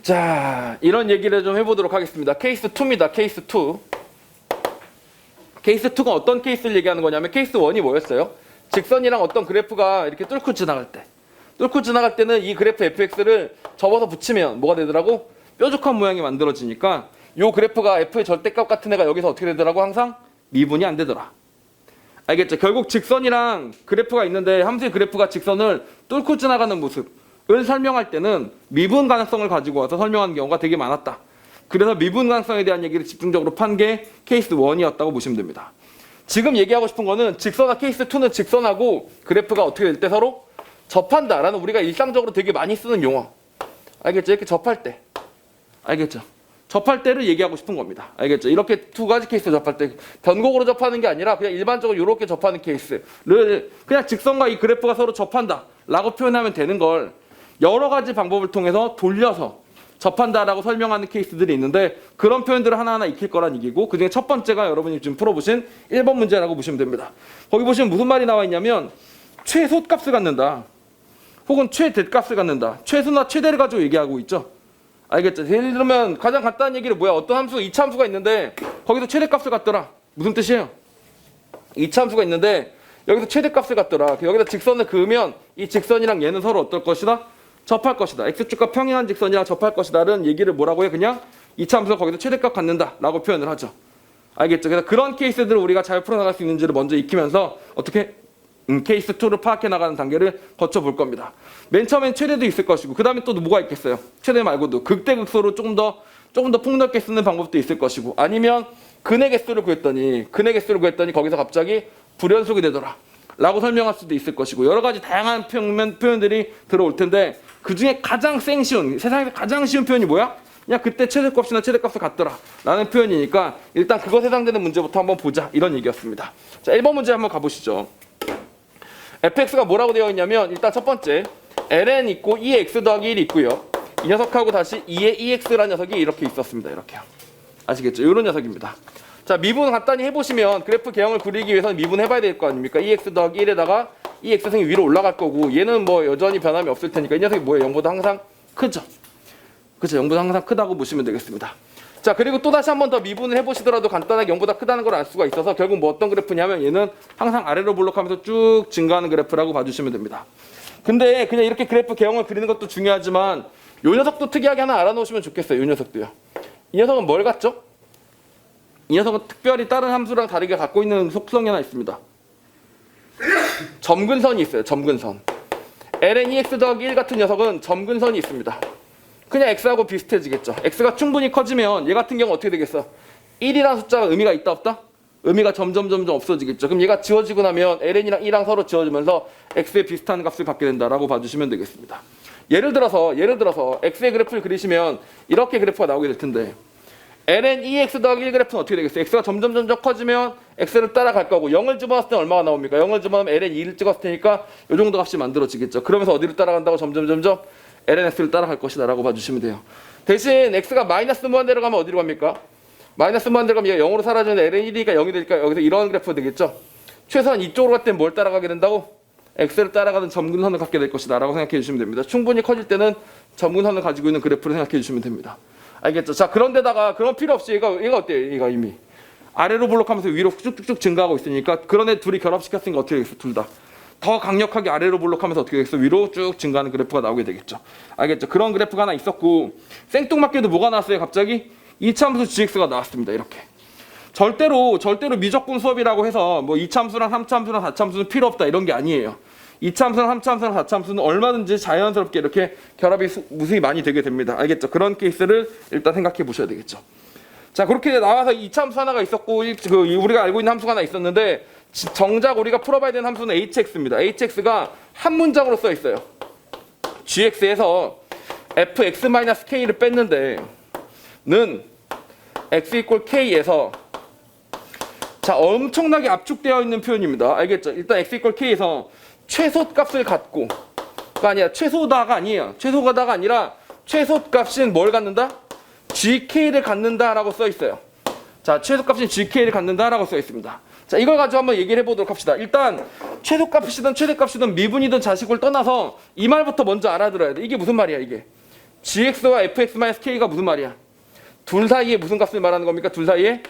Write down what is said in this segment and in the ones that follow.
자, 이런 얘기를 좀 해보도록 하겠습니다. 케이스 2입니다. 케이스 2. 케이스 2가 어떤 케이스를 얘기하는 거냐면 케이스 1이 뭐였어요? 직선이랑 어떤 그래프가 이렇게 뚫고 지나갈 때. 뚫고 지나갈 때는 이 그래프 fx를 접어서 붙이면 뭐가 되더라고? 뾰족한 모양이 만들어지니까 이 그래프가 f의 절대값 같은 애가 여기서 어떻게 되더라고? 항상 미분이 안 되더라. 알겠죠? 결국 직선이랑 그래프가 있는데 함수의 그래프가 직선을 뚫고 지나가는 모습을 설명할 때는 미분 가능성을 가지고 와서 설명하는 경우가 되게 많았다. 그래서 미분 가능성에 대한 얘기를 집중적으로 판 게 케이스 1이었다고 보시면 됩니다. 지금 얘기하고 싶은 거는 직선과 케이스 2는 직선하고 그래프가 어떻게 될 때 서로 접한다라는 우리가 일상적으로 되게 많이 쓰는 용어. 알겠죠? 이렇게 접할 때. 알겠죠? 접할 때를 얘기하고 싶은 겁니다. 알겠죠? 이렇게 두 가지 케이스 접할 때 변곡으로 접하는 게 아니라 그냥 일반적으로 이렇게 접하는 케이스를 그냥 직선과 이 그래프가 서로 접한다 라고 표현하면 되는 걸 여러 가지 방법을 통해서 돌려서 접한다라고 설명하는 케이스들이 있는데 그런 표현들을 하나하나 익힐 거란 얘기고 그중에 첫 번째가 여러분이 지금 풀어보신 1번 문제라고 보시면 됩니다. 거기 보시면 무슨 말이 나와 있냐면 최소값을 갖는다 혹은 최대값을 갖는다. 최소나 최대를 가지고 얘기하고 있죠. 알겠죠? 예를 들면 가장 간단한 얘기를 뭐야? 어떤 함수, 2차 함수가 있는데 거기서 최대값을 갖더라. 무슨 뜻이에요? 2차 함수가 있는데 여기서 최대값을 갖더라. 여기다 직선을 그으면 이 직선이랑 얘는 서로 어떨 것이다? 접할 것이다. x축과 평행한 직선이랑 접할 것이다라는 얘기를 뭐라고 해? 그냥 2차 함수가 거기서 최대값 갖는다 라고 표현을 하죠. 알겠죠? 그래서 그런 케이스들을 우리가 잘 풀어나갈 수 있는지를 먼저 익히면서 어떻게 케이스 2를 파악해 나가는 단계를 거쳐볼 겁니다. 맨 처음엔 최대도 있을 것이고 그 다음에 또 뭐가 있겠어요? 최대 말고도 극대극소로 조금 더 폭넓게 쓰는 방법도 있을 것이고 아니면 근의 개수를 구했더니 거기서 갑자기 불연속이 되더라 라고 설명할 수도 있을 것이고 여러 가지 다양한 표현들이 들어올 텐데 그 중에 가장 쉬운 세상에서 가장 쉬운 표현이 뭐야? 그냥 그때 최대값이나 최대값을 갖더라 라는 표현이니까 일단 그것에 해당되는 문제부터 한번 보자 이런 얘기였습니다. 자, 1번 문제 한번 가보시죠. fx가 뭐라고 되어 있냐면 일단 첫 번째 ln 있고 2x 더하기 1이 있고요. 이 녀석하고 다시 2의 2x라는 녀석이 이렇게 있었습니다. 이렇게요. 아시겠죠? 이런 녀석입니다. 자, 미분 간단히 해보시면 그래프 개형을 그리기 위해서는 미분해봐야 될 거 아닙니까? 2x 더하기 1에다가 2x승이 위로 올라갈 거고 얘는 뭐 여전히 변함이 없을 테니까 이 녀석이 뭐예요? 0보다 항상 크죠? 그렇죠? 0보다 항상 크다고 보시면 되겠습니다. 자, 그리고 또 다시 한 번 더 미분을 해보시더라도 간단하게 0보다 크다는 걸 알 수가 있어서 결국 뭐 어떤 그래프냐면 얘는 항상 아래로 볼록하면서 쭉 증가하는 그래프라고 봐주시면 됩니다. 근데 그냥 이렇게 그래프 개형을 그리는 것도 중요하지만 이 녀석도 특이하게 하나 알아놓으시면 좋겠어요. 이 녀석도요. 이 녀석은 뭘 갖죠? 이 녀석은 특별히 다른 함수랑 다르게 갖고 있는 속성이 하나 있습니다. 점근선이 있어요. 점근선. ln 2x 더하기 1 같은 녀석은 점근선이 있습니다. 그냥 x하고 비슷해지겠죠. x가 충분히 커지면 얘 같은 경우 어떻게 되겠어? 1이라는 숫자가 의미가 있다 없다? 의미가 점점 없어지겠죠. 그럼 얘가 지워지고 나면 ln이랑 2랑 서로 지워지면서 x에 비슷한 값을 갖게 된다라고 봐주시면 되겠습니다. 예를 들어서 x의 그래프를 그리시면 이렇게 그래프가 나오게 될 텐데 ln 2x 더하기 1 그래프는 어떻게 되겠어요? x가 점점 커지면 x를 따라갈 거고 0을 집어넣었을 때 얼마가 나옵니까? 0을 집어넣으면 ln 2를 찍었을 테니까 이 정도 값이 만들어지겠죠. 그러면서 어디를 따라간다고 점점 lnx를 따라갈 것이다 라고 봐주시면 돼요. 대신 x가 마이너스 무한대로 가면 어디로 갑니까? 마이너스 무한대로 가면 얘가 0으로 사라지는데 ln 1이니까 0이 되니까 여기서 이런 그래프가 되겠죠. 최소한 이쪽으로 갈 때는 뭘 따라가게 된다고? x를 따라가는 점근선을 갖게 될 것이다 라고 생각해 주시면 됩니다. 충분히 커질 때는 점근선을 가지고 있는 그래프를 생각해 주시면 됩니다. 알겠죠? 자, 그런데다가 그런 필요 없이 얘가 어때요? 얘가 이미 아래로 볼록하면서 위로 쭉쭉쭉 증가하고 있으니까 그런 애 둘이 결합시켰으니까 어떻게 되겠어? 둘 다 더 강력하게 아래로 볼록하면서 어떻게 되겠어? 위로 쭉 증가하는 그래프가 나오게 되겠죠. 알겠죠? 그런 그래프가 하나 있었고 생뚱맞게도 뭐가 나왔어요? 갑자기 2차 함수 gx가 나왔습니다. 이렇게 절대로 미적분 수업이라고 해서 뭐 2차 함수랑 3차 함수랑 4차 함수는 필요 없다 이런 게 아니에요. 2차 함수랑 3차 함수랑 4차 함수는 얼마든지 자연스럽게 이렇게 결합이 무수히 많이 되게 됩니다. 알겠죠? 그런 케이스를 일단 생각해 보셔야 되겠죠. 자, 그렇게 나와서 2차 함수 하나가 있었고 우리가 알고 있는 함수가 하나 있었는데 정작 우리가 풀어봐야 되는 함수는 hx입니다. hx가 한 문장으로 써 있어요. gx에서 fx-k를 뺐는데 는 x = k에서 자, 엄청나게 압축되어 있는 표현입니다. 알겠죠? 일단 x = k에서 최소값을 갖고 아니야 최소다가 아니에요. 최소가다가 아니라 최소값인 뭘 갖는다? gk를 갖는다라고 써 있어요. 자, 최소값인 gk를 갖는다라고 써 있습니다. 자, 이걸 가지고 한번 얘기를 해보도록 합시다. 일단 최소값이든 최대값이든 미분이든 자식을 떠나서 이 말부터 먼저 알아들어야 돼. 이게 무슨 말이야? 이게 gx와 fx-k가 무슨 말이야? 둘 사이에 무슨 값을 말하는 겁니까? 둘 사이에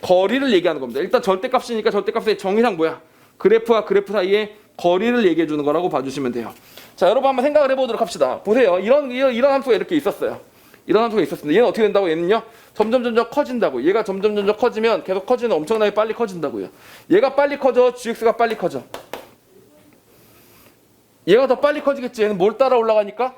거리를 얘기하는 겁니다. 일단 절대값이니까 절대값의 정의상 뭐야? 그래프와 그래프 사이에 거리를 얘기해 주는 거라고 봐주시면 돼요. 자, 여러분 한번 생각을 해보도록 합시다. 보세요. 이런 함수가 이렇게 있었어요. 이런 함수가 있었습니다. 얘는 어떻게 된다고? 얘는요, 점점 커진다고. 얘가 점점 커지면 계속 커지는 엄청나게 빨리 커진다고요. 얘가 빨리 커져, gx가 빨리 커져. 얘가 더 빨리 커지겠지. 얘는 뭘 따라 올라가니까?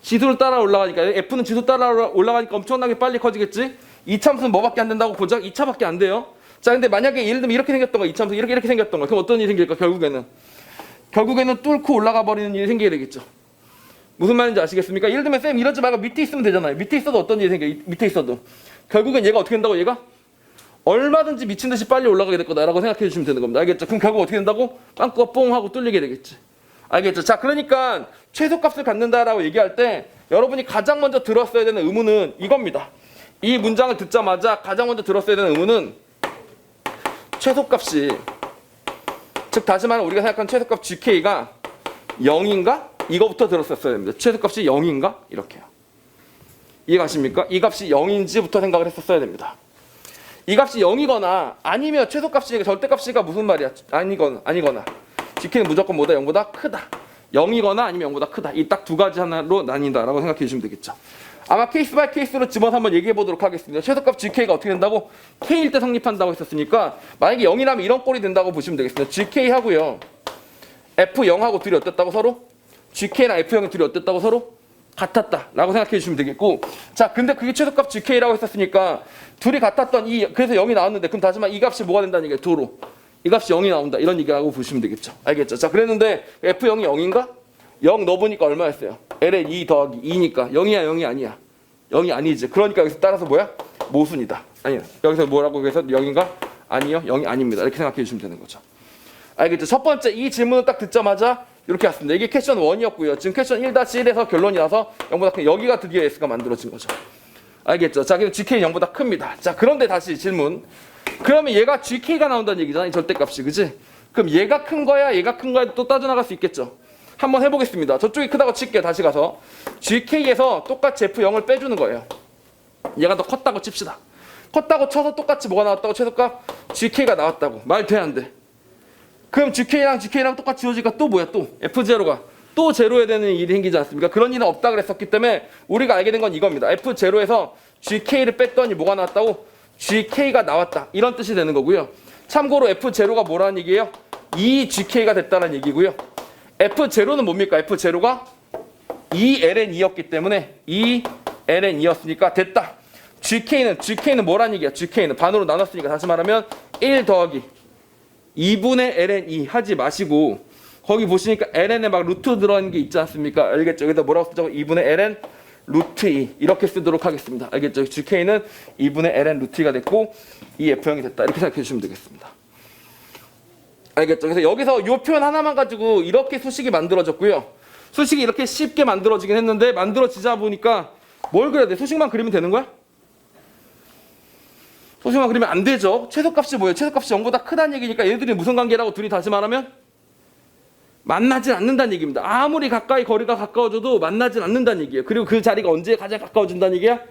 지수를 따라 올라가니까. f는 지수 따라 올라가니까 엄청나게 빨리 커지겠지. 이 참수는 뭐밖에 안 된다고? 고작 2차밖에 안 돼요. 자, 근데 만약에 예를 들면 이렇게 생겼던 거, 이 참수 이렇게 생겼던 거, 그럼 어떤 일이 생길까? 결국에는 뚫고 올라가 버리는 일이 생기게 되겠죠. 무슨 말인지 아시겠습니까? 예를 들면 쌤 이러지 말고 밑에 있으면 되잖아요. 밑에 있어도 어떤 일이 생겨? 밑에 있어도 결국엔 얘가 어떻게 된다고? 얘가 얼마든지 미친 듯이 빨리 올라가게 될 거다라고 생각해 주시면 되는 겁니다. 알겠죠? 그럼 결국 어떻게 된다고? 빵꾸가 뽕 하고 뚫리게 되겠지. 알겠죠? 자, 그러니까 최소값을 갖는다라고 얘기할 때 여러분이 가장 먼저 들었어야 되는 의문은 이겁니다. 이 문장을 듣자마자 가장 먼저 들었어야 되는 의문은 최소값이, 즉 다시 말하면 우리가 생각하는 최소값 gk가 0인가? 이거부터 들었었어야 됩니다. 최소값이 0인가? 이렇게요. 이해가십니까? 이 값이 0인지부터 생각을 했었어야 됩니다. 이 값이 0이거나 아니면 최소값이 절대값이가 무슨 말이야? 아니거나 gk는 무조건 뭐다? 0보다 크다. 0이거나 아니면 0보다 크다. 이 딱 두 가지 하나로 나뉜다라고 생각해 주시면 되겠죠. 아마 케이스 바이 케이스로 집어서 한번 얘기해 보도록 하겠습니다. 최소값 gk가 어떻게 된다고? k일 때 성립한다고 했었으니까 만약에 0이라면 이런 꼴이 된다고 보시면 되겠습니다. gk 하고요. f0하고 둘이 어땠다고 서로? gk랑 f0이 둘이 어땠다고 서로? 같았다라고 생각해 주시면 되겠고, 자, 근데 그게 최소값 gk라고 했었으니까 둘이 같았던 그래서 0이 나왔는데 그럼 다시 말해 이 값이 뭐가 된다는 얘기예요? 도로. 이 값이 0이 나온다. 이런 얘기라고 보시면 되겠죠. 알겠죠? 자, 그랬는데 f0이 0인가? 0 넣어보니까 얼마였어요? ln 2 더하기 2니까 0이야 0이 아니야. 0이 아니지. 그러니까 여기서 따라서 뭐야? 모순이다. 아니야. 여기서 뭐라고 해서 0인가? 아니요. 0이 아닙니다. 이렇게 생각해 주시면 되는 거죠. 알겠죠? 첫 번째 이 질문을 딱 듣자마자 이렇게 왔습니다. 이게 퀘션 1이었고요. 지금 퀘션 1-1에서 결론이 나서 0보다 큰 여기가 드디어 S가 만들어진 거죠. 알겠죠? 자, 그럼 GK는 0보다 큽니다. 자, 그런데 다시 질문. 그러면 얘가 GK가 나온다는 얘기잖아. 이 절대값이. 그지? 그럼 얘가 큰 거야? 얘가 큰 거야? 또 따져나갈 수 있겠죠? 한번 해보겠습니다. 저쪽이 크다고 칠게요. 다시 가서. GK에서 똑같이 F0을 빼주는 거예요. 얘가 더 컸다고 칩시다. 컸다고 쳐서 똑같이 뭐가 나왔다고? 최소값 GK가 나왔다고. 말 돼? 안 돼? 그럼 GK랑 똑같이 지워지니까 또 뭐야? 또 F0가 또 제로해야 되는 일이 생기지 않습니까? 그런 일은 없다 그랬었기 때문에 우리가 알게 된 건 이겁니다. F0에서 GK를 뺐더니 뭐가 나왔다고? GK가 나왔다. 이런 뜻이 되는 거고요. 참고로 F0가 뭐라는 얘기예요? 2GK가 됐다는 얘기고요. F0는 뭡니까? F0가 2ln2였기 때문에 2ln2였으니까 됐다. GK는 뭐라는 얘기야? GK는 반으로 나눴으니까 다시 말하면 1 더하기 2분의 ln2 하지 마시고 거기 보시니까 ln에 막 루트 들어있는 게 있지 않습니까? 알겠죠? 여기다 뭐라고 쓰자고? 2분의 ln 루트 2 이렇게 쓰도록 하겠습니다. 알겠죠? GK는 2분의 ln 루트 2가 됐고 이 F0이 됐다. 이렇게 생각해 주시면 되겠습니다. 알겠죠? 그래서 여기서 이 표현 하나만 가지고 이렇게 수식이 만들어졌고요. 수식이 이렇게 쉽게 만들어지긴 했는데 만들어지자 보니까 뭘 그려야 돼? 수식만 그리면 되는 거야? 소식만 그리면 안 되죠. 최소값이 뭐예요? 최소값이 0보다 크다는 얘기니까 얘들이 무슨 관계라고 둘이 다시 말하면 만나진 않는다는 얘기입니다. 아무리 가까이 거리가 가까워져도 만나진 않는다는 얘기예요. 그리고 그 자리가 언제 가장 가까워진다는 얘기야?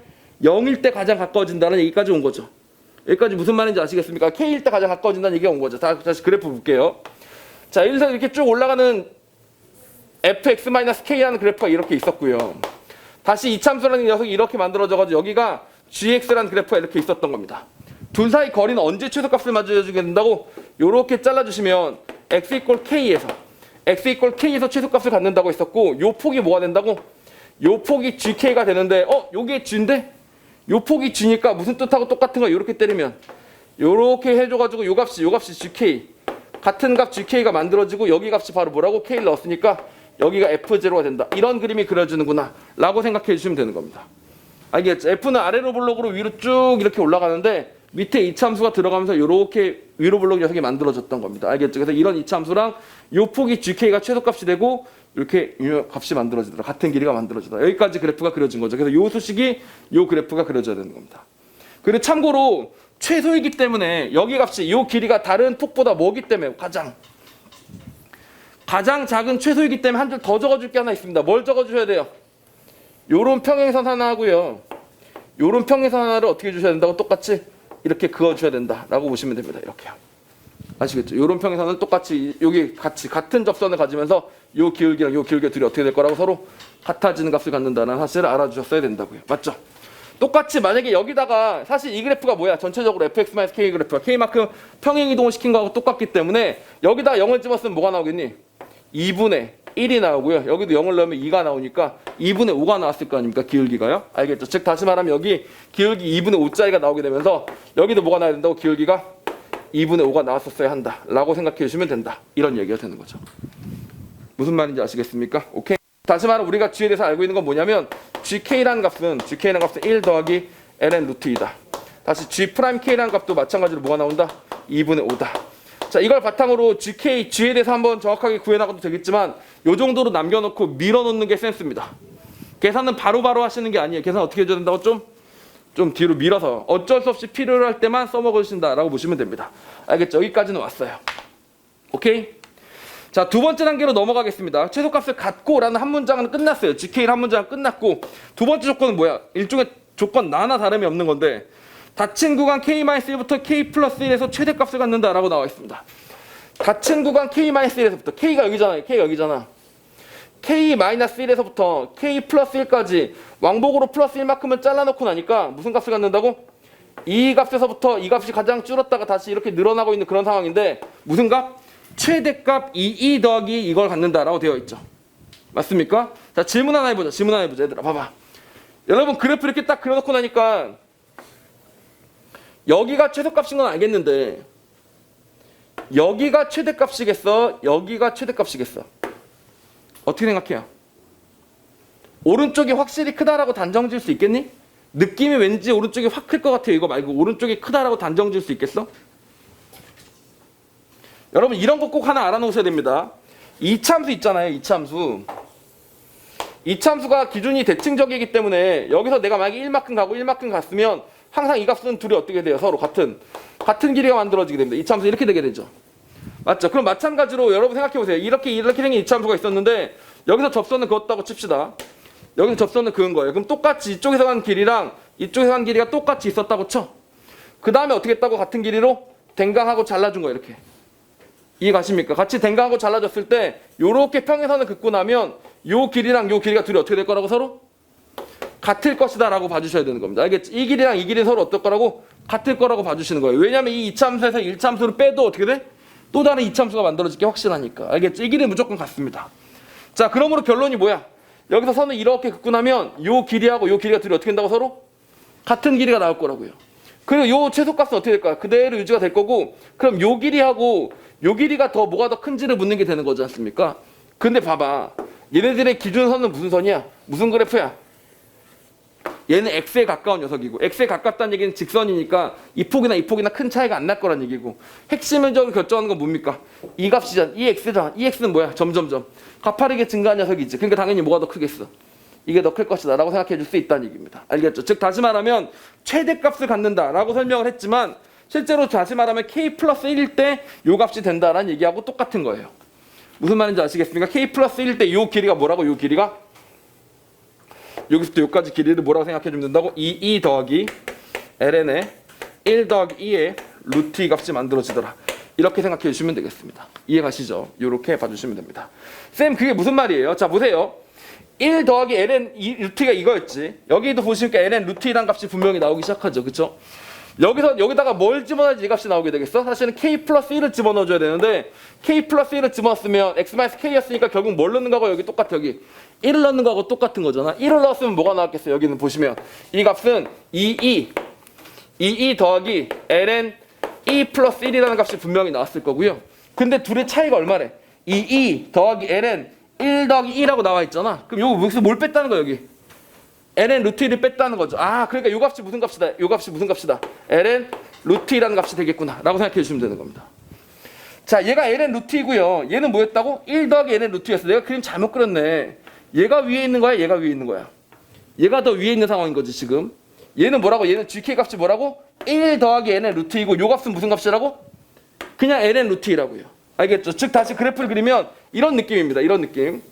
0일 때 가장 가까워진다는 얘기까지 온 거죠. 여기까지 무슨 말인지 아시겠습니까? K일 때 가장 가까워진다는 얘기가 온 거죠. 다시 그래프 볼게요. 자, 여기서 이렇게 쭉 올라가는 fx-k라는 그래프가 이렇게 있었고요. 다시 이참수라는 녀석이 이렇게 만들어져가지고 여기가 gx라는 그래프가 이렇게 있었던 겁니다. 둘 사이 거리는 언제 최소값을 맞춰주게 된다고? 요렇게 잘라주시면 x K에서 최소값을 갖는다고 했었고 요 폭이 뭐가 된다고? 요 폭이 GK가 되는데 요게 G인데? 요 폭이 G니까 무슨 뜻하고 똑같은 거 요렇게 때리면 요렇게 해줘가지고 요 값이 GK 같은 값 GK가 만들어지고 여기 값이 바로 뭐라고? K를 넣었으니까 여기가 F0가 된다. 이런 그림이 그려지는구나 라고 생각해 주시면 되는 겁니다. 알겠죠? F는 아래로 블록으로 위로 쭉 이렇게 올라가는데 밑에 이차함수가 들어가면서 이렇게 위로 블록 녀석이 만들어졌던 겁니다. 알겠죠? 그래서 이런 이차함수랑 요 폭이 GK가 최소값이 되고 이렇게 이 값이 만들어지더라. 같은 길이가 만들어지더라. 여기까지 그래프가 그려진 거죠. 그래서 요 수식이 요 그래프가 그려져야 되는 겁니다. 그리고 참고로 최소이기 때문에 여기 값이 요 길이가 다른 폭보다 뭐기 때문에 가장 작은 최소이기 때문에 한 줄 더 적어줄 게 하나 있습니다. 뭘 적어주셔야 돼요? 요런 평행선 하나 하고요. 요런 평행선 하나를 어떻게 주셔야 된다고? 똑같이 이렇게 그어줘야 된다라고 보시면 됩니다. 이렇게요. 아시겠죠? 요런 평행선은 똑같이 여기 같이 같은 접선을 가지면서 요 기울기랑 요 기울기 둘이 어떻게 될 거라고 서로 같아지는 값을 갖는다는 사실을 알아주셨어야 된다고요. 맞죠? 똑같이 만약에 여기다가 사실 이 그래프가 뭐야? 전체적으로 fx-k 그래프가 k만큼 평행 이동을 시킨 거하고 똑같기 때문에 여기다 0을 집었으면 뭐가 나오겠니? 2분의 1이 나오고요. 여기도 0을 넣으면 2가 나오니까 2분의 5가 나왔을 거 아닙니까? 기울기가요. 알겠죠? 즉 다시 말하면 여기 기울기 2분의 5짜리가 나오게 되면서 여기도 뭐가 나야 된다고? 기울기가 2분의 5가 나왔었어야 한다 라고 생각해 주시면 된다. 이런 얘기가 되는 거죠. 무슨 말인지 아시겠습니까? 오케이. 다시 말하면 우리가 G에 대해서 알고 있는 건 뭐냐면 GK라는 값은 1 더하기 ln 루트 2다. 다시 G'K라는 값도 마찬가지로 뭐가 나온다? 2분의 5다. 자, 이걸 바탕으로 G에 대해서 한번 정확하게 구해나가도 되겠지만 요 정도로 남겨놓고 밀어놓는 게 센스입니다. 계산은 바로바로 하시는 게 아니에요. 계산 어떻게 해줘야 된다고? 좀 뒤로 밀어서 어쩔 수 없이 필요할 때만 써먹으신다라고 보시면 됩니다. 알겠죠? 여기까지는 왔어요. 오케이? 자, 두 번째 단계로 넘어가겠습니다. 최소값을 갖고라는 한 문장은 끝났어요. GK를 한 문장은 끝났고 두 번째 조건은 뭐야? 일종의 조건 나나 다름이 없는 건데 닫힌 구간 K-1부터 K 플러스 1에서 최대값을 갖는다라고 나와 있습니다. 닫힌 구간 K-1에서부터 K가 여기잖아요. K가 여기잖아. K-1에서부터 K 플러스 1까지 왕복으로 플러스 1만큼을 잘라놓고 나니까 무슨 값을 갖는다고? 이 값에서부터 이 값이 가장 줄었다가 다시 이렇게 늘어나고 있는 그런 상황인데 무슨 값? 최대값 2 더하기 이걸 갖는다라고 되어 있죠. 맞습니까? 자, 질문 하나 해보자. 얘들아 봐봐. 여러분 그래프 이렇게 딱 그려놓고 나니까 여기가 최소값인 건 알겠는데 여기가 최대값이겠어? 여기가 최대값이겠어? 어떻게 생각해요? 오른쪽이 확실히 크다라고 단정 지을 수 있겠니? 느낌이 왠지 오른쪽이 확 클 것 같아요. 이거 말고 오른쪽이 크다라고 단정 지을 수 있겠어? 여러분 이런 거 꼭 하나 알아놓으셔야 됩니다. 이참수 있잖아요. 이참수가 기준이 대칭적이기 때문에 여기서 내가 만약에 1만큼 가고 1만큼 갔으면 항상 이 값은 둘이 어떻게 돼요? 서로 같은 길이가 만들어지게 됩니다. 이참수 이렇게 되게 되죠. 맞죠? 그럼 마찬가지로 여러분 생각해보세요. 이렇게 생긴 이참수가 있었는데 여기서 접선은 그었다고 칩시다. 여기서 접선은 그은 거예요. 그럼 똑같이 이쪽에서 간 길이랑 이쪽에서 간 길이가 똑같이 있었다고 쳐. 그 다음에 어떻게 했다고? 같은 길이로 댕강하고 잘라준 거예요. 이렇게. 이해 가십니까? 같이 댕강하고 잘라줬을 때 요렇게 평행선을 긋고 나면 요 길이랑 요 길이가 둘이 어떻게 될 거라고? 서로 같을 것이다 라고 봐주셔야 되는 겁니다. 알겠지? 이 길이랑 이 길이 서로 어떨 거라고? 같을 거라고 봐주시는 거예요. 왜냐면 이 이참수에서 1참수를 빼도 어떻게 돼? 또 다른 이참수가 만들어질 게 확실하니까. 알겠지? 이 길이는 무조건 같습니다. 자, 그러므로 결론이 뭐야? 여기서 선을 이렇게 긋고 나면 요 길이하고 요 길이가 둘이 어떻게 된다고? 서로 같은 길이가 나올 거라고요. 그리고 요 최소값은 어떻게 될까요? 그대로 유지가 될 거고 그럼 요 길이하고 요 길이가 뭐가 더 큰지를 묻는 게 되는 거지 않습니까? 근데 봐봐. 얘네들의 기준선은 무슨 선이야? 무슨 그래프야? 얘는 x에 가까운 녀석이고 x에 가깝다는 얘기는 직선이니까 이 폭이나 큰 차이가 안 날 거란 얘기고 핵심적으로 결정하는 건 뭡니까? 이 값이잖아. 이 x잖아. 이 x는 뭐야? 점점점 가파르게 증가한 녀석이지. 그러니까 당연히 뭐가 더 크겠어? 이게 더 클 것이다 라고 생각해 줄 수 있다는 얘기입니다. 알겠죠? 즉 다시 말하면 최대값을 갖는다 라고 설명을 했지만 실제로 다시 말하면 k 플러스 1일 때 요 값이 된다라는 얘기하고 똑같은 거예요. 무슨 말인지 아시겠습니까? k 플러스 1일 때 요 길이가 뭐라고? 요 길이가 여기서부터 여기까지 길이를 뭐라고 생각해 주면 된다고? 2 더하기 ln의 1 더하기 2의 루트 2 값이 만들어지더라. 이렇게 생각해 주시면 되겠습니다. 이해 가시죠? 이렇게 봐주시면 됩니다. 쌤 그게 무슨 말이에요? 자 보세요. 1 더하기 ln 루트 2가 이거였지. 여기도 보시니까 ln 루트 2라는 값이 분명히 나오기 시작하죠. 그쵸? 여기다가 뭘 집어넣어야지 이 값이 나오게 되겠어? 사실은 k 플러스 1을 집어넣어줘야 되는데 k 플러스 1을 집어넣었으면 x-k였으니까 결국 뭘 넣는 거하고 여기 똑같아. 여기 1을 넣는 거하고 똑같은 거잖아. 1을 넣었으면 뭐가 나왔겠어요? 여기는 보시면 이 값은 2 더하기 ln 2 플러스 1이라는 값이 분명히 나왔을 거고요. 근데 둘의 차이가 얼마래? 2 더하기 ln 1 더하기 2라고 나와 있잖아. 그럼 여기서 뭘 뺐다는 거야? 여기 ln 루트 1을 뺐다는 거죠. 아, 그러니까 요 값이 무슨 값이다? 요 값이 무슨 값이다? ln 루트 2라는 값이 되겠구나 라고 생각해 주시면 되는 겁니다. 자, 얘가 ln 루트 2고요. 얘는 뭐였다고? 1 더하기 ln 루트 2였어. 내가 그림 잘못 그렸네. 얘가 위에 있는 거야? 얘가 위에 있는 거야? 얘가 더 위에 있는 상황인 거지 지금. 얘는 뭐라고? 얘는 gk 값이 뭐라고? 1 더하기 ln 루트 2고 요 값은 무슨 값이라고? 그냥 ln 루트 2라고요. 알겠죠? 즉 다시 그래프를 그리면 이런 느낌입니다. 이런 느낌.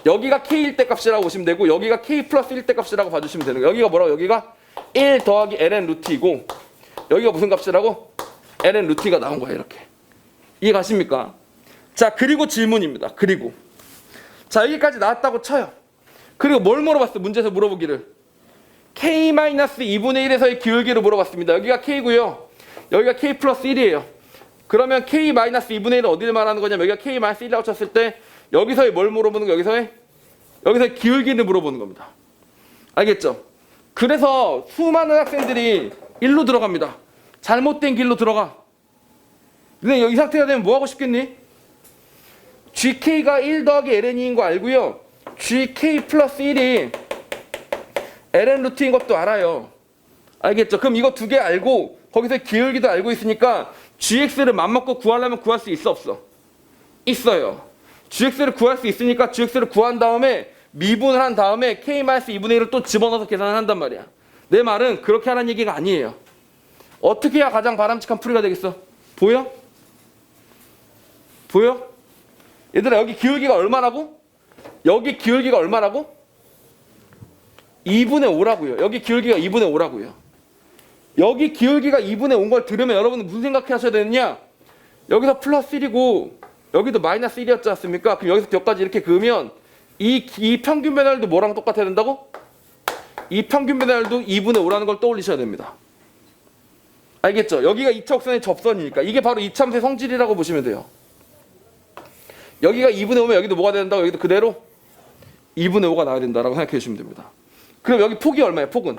여기가 K일 때 값이라고 보시면 되고 여기가 K 플러스 1때 값이라고 봐주시면 되는 거예요. 여기가 뭐라고? 여기가 1 더하기 ln 루트 2고 여기가 무슨 값이라고? ln 루트 2가 나온 거예요. 이렇게. 이해 가십니까? 자, 그리고 질문입니다. 그리고 자, 여기까지 나왔다고 쳐요. 그리고 뭘 물어봤어? 문제에서 물어보기를 K-2분의 1에서의 기울기를 물어봤습니다. 여기가 K고요. 여기가 K 플러스 1이에요. 그러면 K-2분의 1은 어디를 말하는 거냐면 여기가 K-1이라고 쳤을 때 여기서의 뭘 물어보는 거? 여기서의 기울기를 물어보는 겁니다. 알겠죠? 그래서 수많은 학생들이 1로 들어갑니다. 잘못된 길로 들어가. 근데 이 상태가 되면 뭐 하고 싶겠니? GK가 1 더하기 ln인 거 알고요. GK 플러스 1이 ln 루트인 것도 알아요. 알겠죠? 그럼 이거 두 개 알고 거기서 기울기도 알고 있으니까 GX를 맘먹고 구하려면 구할 수 있어 없어? 있어요. GX를 구할 수 있으니까 GX를 구한 다음에 미분을 한 다음에 K-2분의 1을 또 집어넣어서 계산을 한단 말이야. 내 말은 그렇게 하라는 얘기가 아니에요. 어떻게 해야 가장 바람직한 풀이가 되겠어? 보여? 보여? 얘들아, 여기 기울기가 얼마라고? 여기 기울기가 얼마라고? 2분의 5라고요. 여기 기울기가 2분의 5라고요. 여기 기울기가 2분의 5인 걸 들으면 여러분은 무슨 생각 하셔야 되느냐? 여기서 플러스 1이고 여기도 마이너스 1이었지 않습니까? 그럼 여기서 여기까지 이렇게 그으면 이 평균 배열도 뭐랑 똑같아야 된다고? 이 평균 배열도 2분의 5라는 걸 떠올리셔야 됩니다. 알겠죠? 여기가 2차 곡선의 접선이니까 이게 바로 이차함수의 성질이라고 보시면 돼요. 여기가 2분의 5면 여기도 뭐가 된다고? 여기도 그대로 2분의 5가 나와야 된다라고 생각해 주시면 됩니다. 그럼 여기 폭이 얼마예요? 폭은?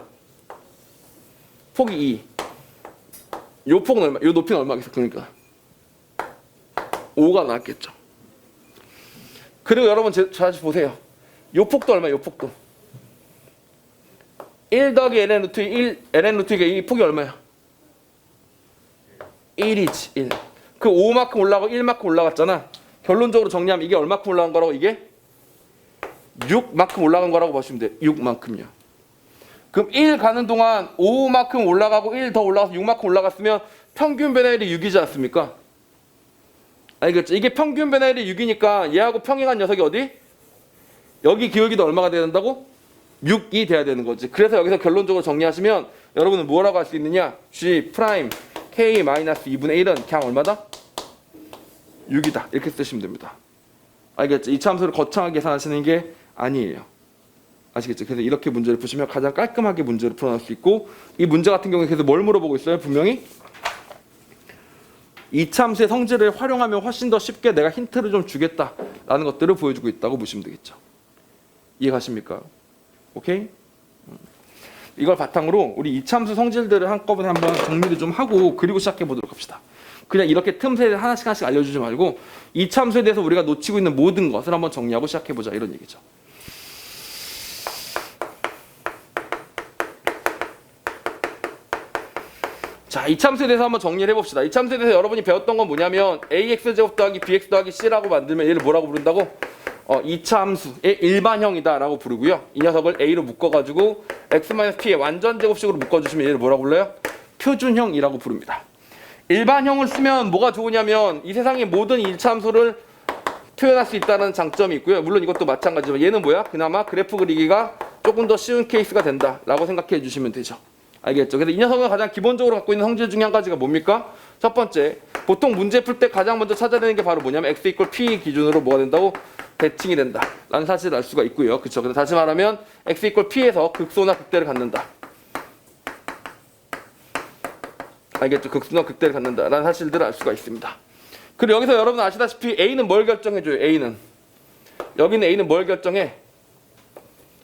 폭이 2. 요 폭은 얼마? 요 높이는 얼마겠어? 그러니까 5가 나왔겠죠. 그리고 여러분 다시 보세요. 요 폭도 얼마예요? 요 폭도 1 더하기 ln 루트 1 ln 루트가 이 폭이 얼마야? 1이지 1. 그 5만큼 올라가고 1만큼 올라갔잖아. 결론적으로 정리하면 이게 얼마큼 올라간 거라고? 이게 6만큼 올라간 거라고 보시면 돼요. 6만큼요. 그럼 1 가는 동안 5만큼 올라가고 1 더 올라가서 6만큼 올라갔으면 평균 배열이 6이지 않습니까? 알겠죠? 이게 평균 배열이 6이니까 얘하고 평행한 녀석이 어디? 여기 기울기도 얼마가 돼야 된다고? 6이 돼야 되는 거지. 그래서 여기서 결론적으로 정리하시면 여러분은 뭐라고 할 수 있느냐? G 프라임 K-2분의 1은 그냥 얼마다? 6이다. 이렇게 쓰시면 됩니다. 알겠죠? 이 참수를 거창하게 계산하시는 게 아니에요. 아시겠죠? 그래서 이렇게 문제를 푸시면 가장 깔끔하게 문제를 풀어낼 수 있고 이 문제 같은 경우에 그래서 뭘 물어보고 있어요? 분명히 이 참수의 성질을 활용하면 훨씬 더 쉽게 내가 힌트를 좀 주겠다라는 것들을 보여주고 있다고 보시면 되겠죠. 이해가십니까? 오케이? 이걸 바탕으로 우리 이참수 성질들을 한꺼번에 한번 정리를 좀 하고 그리고 시작해 보도록 합시다. 그냥 이렇게 틈새 하나씩 알려주지 말고 이참수에 대해서 우리가 놓치고 있는 모든 것을 한번 정리하고 시작해 보자 이런 얘기죠. 자, 이참수에 대해서 한번 정리를 해봅시다. 이참수에 대해서 여러분이 배웠던 건 뭐냐면 ax제곱 더하기 bx 더하기 c라고 만들면 얘를 뭐라고 부른다고? 이차함수의 일반형이다 라고 부르고요. 이 녀석을 a로 묶어가지고 x-p의 완전 제곱식으로 묶어주시면 얘를 뭐라고 불러요? 표준형이라고 부릅니다. 일반형을 쓰면 뭐가 좋으냐면 이 세상의 모든 일차함수를 표현할 수 있다는 장점이 있고요. 물론 이것도 마찬가지지만 얘는 뭐야? 그나마 그래프 그리기가 조금 더 쉬운 케이스가 된다 라고 생각해 주시면 되죠. 알겠죠? 그래서 이 녀석은 가장 기본적으로 갖고 있는 성질 중에 한 가지가 뭡니까? 첫 번째, 보통 문제 풀 때 가장 먼저 찾아내는 게 바로 뭐냐면 x = p 기준으로 뭐가 된다고? 대칭이 된다 라는 사실을 알 수가 있고요. 그렇죠? 그래서 다시 말하면 x = p에서 극소나 극대를 갖는다. 알겠죠? 극소나 극대를 갖는다 라는 사실들을 알 수가 있습니다. 그리고 여기서 여러분 아시다시피 a는 뭘 결정해줘요? A는 여기는 a는 뭘 결정해?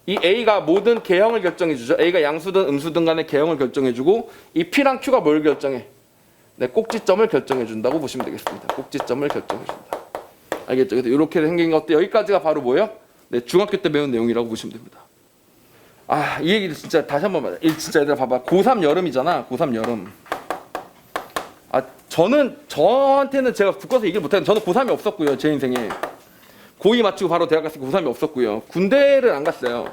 이 a가 모든 개형을 결정해주죠. a가 양수든 음수든 간의 개형을 결정해주고 이 p랑 q가 뭘 결정해? 네, 꼭지점을 결정해준다고 보시면 되겠습니다. 꼭지점을 결정해준다. 알겠죠? 그래서 이렇게 생긴 것도 여기까지가 바로 뭐예요? 네, 중학교 때 배운 내용이라고 보시면 됩니다. 아, 이 얘기를 진짜 다시 한번 말해. 진짜 얘들아 봐봐. 고3 여름이잖아. 고3 여름. 아, 저한테는 제가 굳건서 얘기를 못하는데 저는 고3이 없었고요. 제 인생에. 고2 마치고 바로 대학 갔을 때 고3이 없었고요. 군대를 안 갔어요.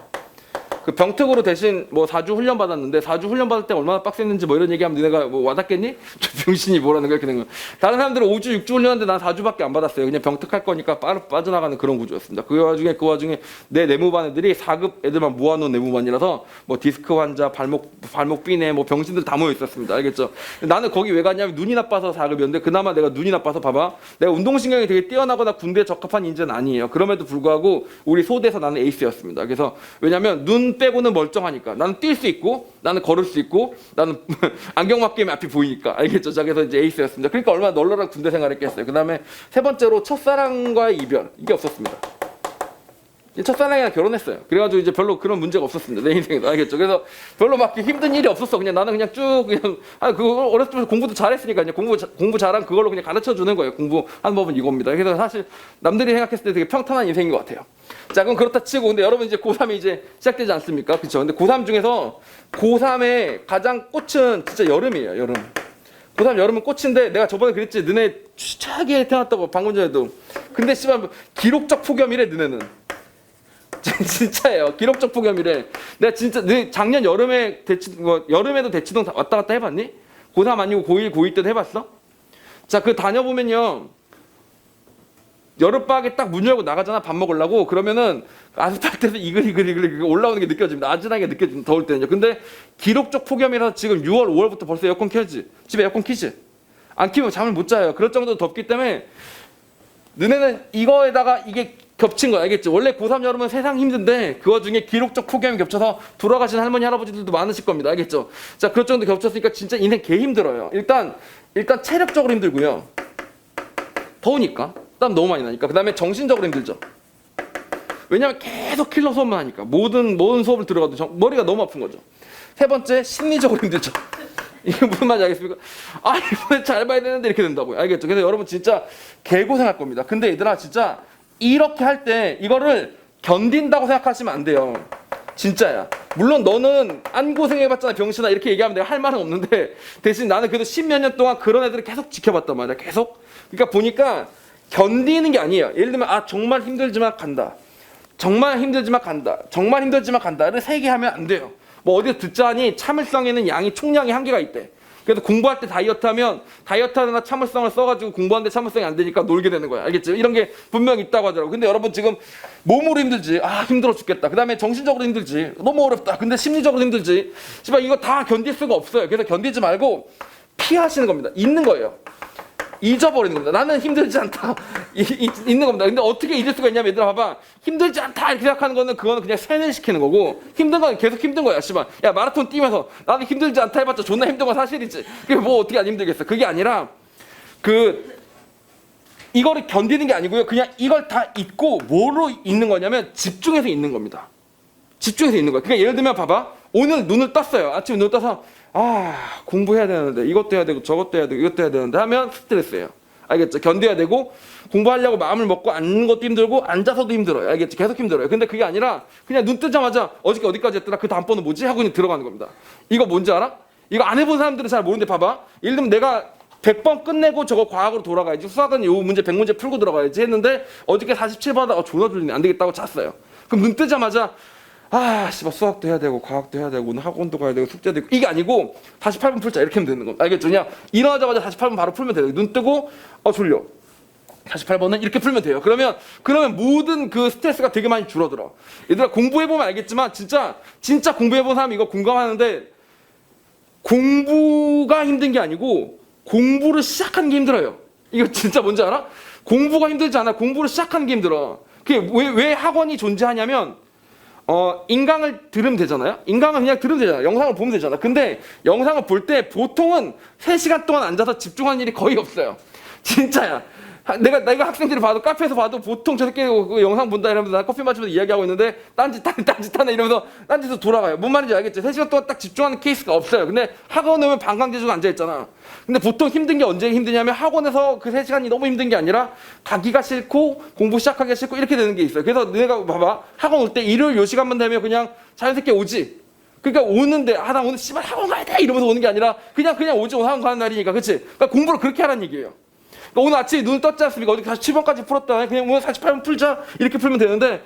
그 병특으로 대신 뭐 4주 훈련 받았는데 4주 훈련 받을 때 얼마나 빡셌는지 뭐 이런 얘기하면 너네가 뭐 와닿겠니? 병신이 뭐라는 거야 이렇게 된 거야. 다른 사람들은 5주 6주 훈련하는데 난 4주밖에 안 받았어요. 그냥 병특할 거니까 빠져나가는 그런 구조였습니다. 그 와중에 내 내무반 애들이 4급 애들만 모아놓은 내무반이라서 뭐 디스크 환자, 발목 삐네 뭐 병신들 다 모여 있었습니다. 알겠죠? 나는 거기 왜 갔냐면 눈이 나빠서 4급이었는데 그나마 내가 눈이 나빠서 봐봐. 내가 운동신경이 되게 뛰어나거나 군대에 적합한 인재는 아니에요. 그럼에도 불구하고 우리 소대에서 나는 에이스였습니다. 그래서 왜냐면 눈 빼고는 멀쩡하니까 나는 뛸 수 있고 나는 걸을 수 있고 나는 안경막 끼면 앞이 보이니까 알겠죠? 자, 그래서 이제 에이스였습니다. 그러니까 얼마나 널널한 군대 생활했겠어요. 그 다음에 세 번째로 첫사랑과의 이별 이게 없었습니다. 첫사랑이랑 결혼했어요. 그래가지고 이제 별로 그런 문제가 없었습니다. 내 인생에도 알겠죠? 그래서 별로 막 힘든 일이 없었어. 그냥 나는 그냥 쭉 그냥 그거 어렸을 때 공부도 잘했으니까 그냥 공부 잘한 그걸로 그냥 가르쳐 주는 거예요. 공부하는 법은 이겁니다. 그래서 사실 남들이 생각했을 때 되게 평탄한 인생인 것 같아요. 자, 그럼 그렇다 치고 근데 여러분 이제 고3이 이제 시작되지 않습니까? 그렇죠? 근데 고3 중에서 고3의 가장 꽃은 진짜 여름이에요. 여름. 고3 여름은 꽃인데 내가 저번에 그랬지. 너네 최악에 태어났다고 방금 전에도. 근데 씨발 기록적 폭염이래 너네는. 진짜예요. 기록적 폭염이래. 내가 진짜 작년 여름에 여름에도 대치동 왔다 갔다 해봤니? 고3 아니고 고1, 고2 때도 해봤어? 자, 그 다녀보면요. 여름방학에 딱 문 열고 나가잖아. 밥 먹으려고. 그러면은 아스팔트에서 이글 올라오는 게 느껴집니다. 아찔하게 느껴집니다. 더울 때는요. 근데 기록적 폭염이라서 지금 6월, 5월부터 벌써 에어컨 켜지. 집에 에어컨 키지. 안 키면 잠을 못 자요. 그럴 정도로 덥기 때문에 너네는 이거에다가 이게 겹친 거 알겠죠? 원래 고3 여름은 세상 힘든데 그 와중에 기록적 폭염이 겹쳐서 돌아가신 할머니 할아버지들도 많으실 겁니다. 알겠죠? 자, 그럴 정도 겹쳤으니까 진짜 인생 개 힘들어요. 일단 체력적으로 힘들고요. 더우니까 땀 너무 많이 나니까. 그 다음에 정신적으로 힘들죠. 왜냐하면 계속 킬러 수업만 하니까 모든 수업을 들어가도 머리가 너무 아픈 거죠. 세 번째 심리적으로 힘들죠. 이게 무슨 말인지 알겠습니까? 아, 이번에 잘 봐야 되는데 이렇게 된다고요. 알겠죠? 그래서 여러분 진짜 개고생할 겁니다. 근데 얘들아 진짜 이렇게 할 때 이거를 견딘다고 생각하시면 안 돼요. 진짜야. 물론 너는 안 고생해봤잖아 병신아 이렇게 얘기하면 내가 할 말은 없는데 대신 나는 그래도 10몇 년 동안 그런 애들을 계속 지켜봤단 말이야. 계속. 그러니까 보니까 견디는 게 아니에요. 예를 들면 아 정말 힘들지만 간다. 정말 힘들지만 간다. 정말 힘들지만 간다를 3개 하면 안 돼요. 뭐 어디서 듣자니 참을성에는 총량이 한계가 있대. 그래서 공부할 때 다이어트하면 다이어트하느라 참을성을 써가지고 공부하는데 참을성이 안 되니까 놀게 되는 거야. 알겠죠? 이런 게 분명히 있다고 하더라고. 근데 여러분 지금 몸으로 힘들지. 아 힘들어 죽겠다. 그 다음에 정신적으로 힘들지. 너무 어렵다. 근데 심리적으로 힘들지. 지금 이거 다 견딜 수가 없어요. 그래서 견디지 말고 피하시는 겁니다. 있는 거예요. 잊어버리는 겁니다. 나는 힘들지 않다. 있는 겁니다. 근데 어떻게 잊을 수가 있냐면 얘들아 봐봐. 힘들지 않다 이렇게 생각하는 거는 그거는 그냥 세뇌시키는 거고 힘든 건 계속 힘든 거야. 씨발. 야 마라톤 뛰면서 나는 힘들지 않다 해봤자 존나 힘든 건 사실이지. 그게 뭐 어떻게 안 힘들겠어. 그게 아니라 이거를 견디는 게 아니고요. 그냥 이걸 다 잊고 뭐로 잊는 거냐면 집중해서 잊는 겁니다. 집중해서 잊는 거야. 그러니까 예를 들면 봐봐. 오늘 눈을 떴어요. 아침에 눈을 떠서 아 공부해야 되는데 이것도 해야 되고 저것도 해야 되고 이것도 해야 되는데 하면 스트레스예요. 알겠죠? 견뎌야 되고 공부하려고 마음을 먹고 앉는 것도 힘들고 앉아서도 힘들어요. 알겠죠? 계속 힘들어요. 근데 그게 아니라 그냥 눈 뜨자마자 어저께 어디까지 했더라? 그 다음 번은 뭐지? 하고 그냥 들어가는 겁니다. 이거 뭔지 알아? 이거 안 해본 사람들은 잘 모르는데 봐봐. 예를 들면 내가 100번 끝내고 저거 과학으로 돌아가야지. 수학은 요 문제 100문제 풀고 들어가야지 했는데 어저께 47번 하다가 존나 졸리네. 안 되겠다고 잤어요. 그럼 눈 뜨자마자 아, 씨발 수학도 해야 되고 과학도 해야 되고 학원도 가야 되고 숙제도 있고 이게 아니고 48분 풀자 이렇게 하면 되는 거. 알겠죠? 그냥 일어나자마자 48분 바로 풀면 돼요. 눈 뜨고 졸려. 48번은 이렇게 풀면 돼요. 그러면 모든 그 스트레스가 되게 많이 줄어들어. 얘들아 공부해보면 알겠지만 진짜 공부해본 사람이 이거 공감하는데 공부가 힘든 게 아니고 공부를 시작하는 게 힘들어요. 이거 진짜 뭔지 알아? 공부가 힘들지 않아. 공부를 시작하는 게 힘들어. 그게 왜 학원이 존재하냐면 인강을 들으면 되잖아요. 인강은 그냥 들으면 되잖아요. 영상을 보면 되잖아. 근데 영상을 볼 때 보통은 3시간 동안 앉아서 집중하는 일이 거의 없어요. 진짜야. 내가 학생들을 봐도 카페에서 봐도 보통 저 새끼 그 영상 본다 이러면서 나 커피 마시면서 이야기하고 있는데 딴짓하네 이러면서 딴짓으로 돌아가요. 뭔 말인지 알겠지? 3시간 동안 딱 집중하는 케이스가 없어요. 근데 학원에 오면 방광제주가 앉아있잖아. 근데 보통 힘든 게 언제 힘드냐면 학원에서 그 3시간이 너무 힘든 게 아니라 가기가 싫고 공부 시작하기가 싫고 이렇게 되는 게 있어요. 그래서 내가 봐봐. 학원 올 때 일요일 요 시간만 되면 그냥 자연스럽게 오지. 그러니까 오는데 나 오늘 씨발 학원 가야 돼 이러면서 오는 게 아니라 그냥 오지. 오늘 학원 가는 날이니까. 그치? 그러니까 공부를 그렇게 하라는 얘기예요. 오늘 아침에 눈 떴지 않습니까? 어디 47번까지 풀었다. 그냥 오늘 48번 풀자. 이렇게 풀면 되는데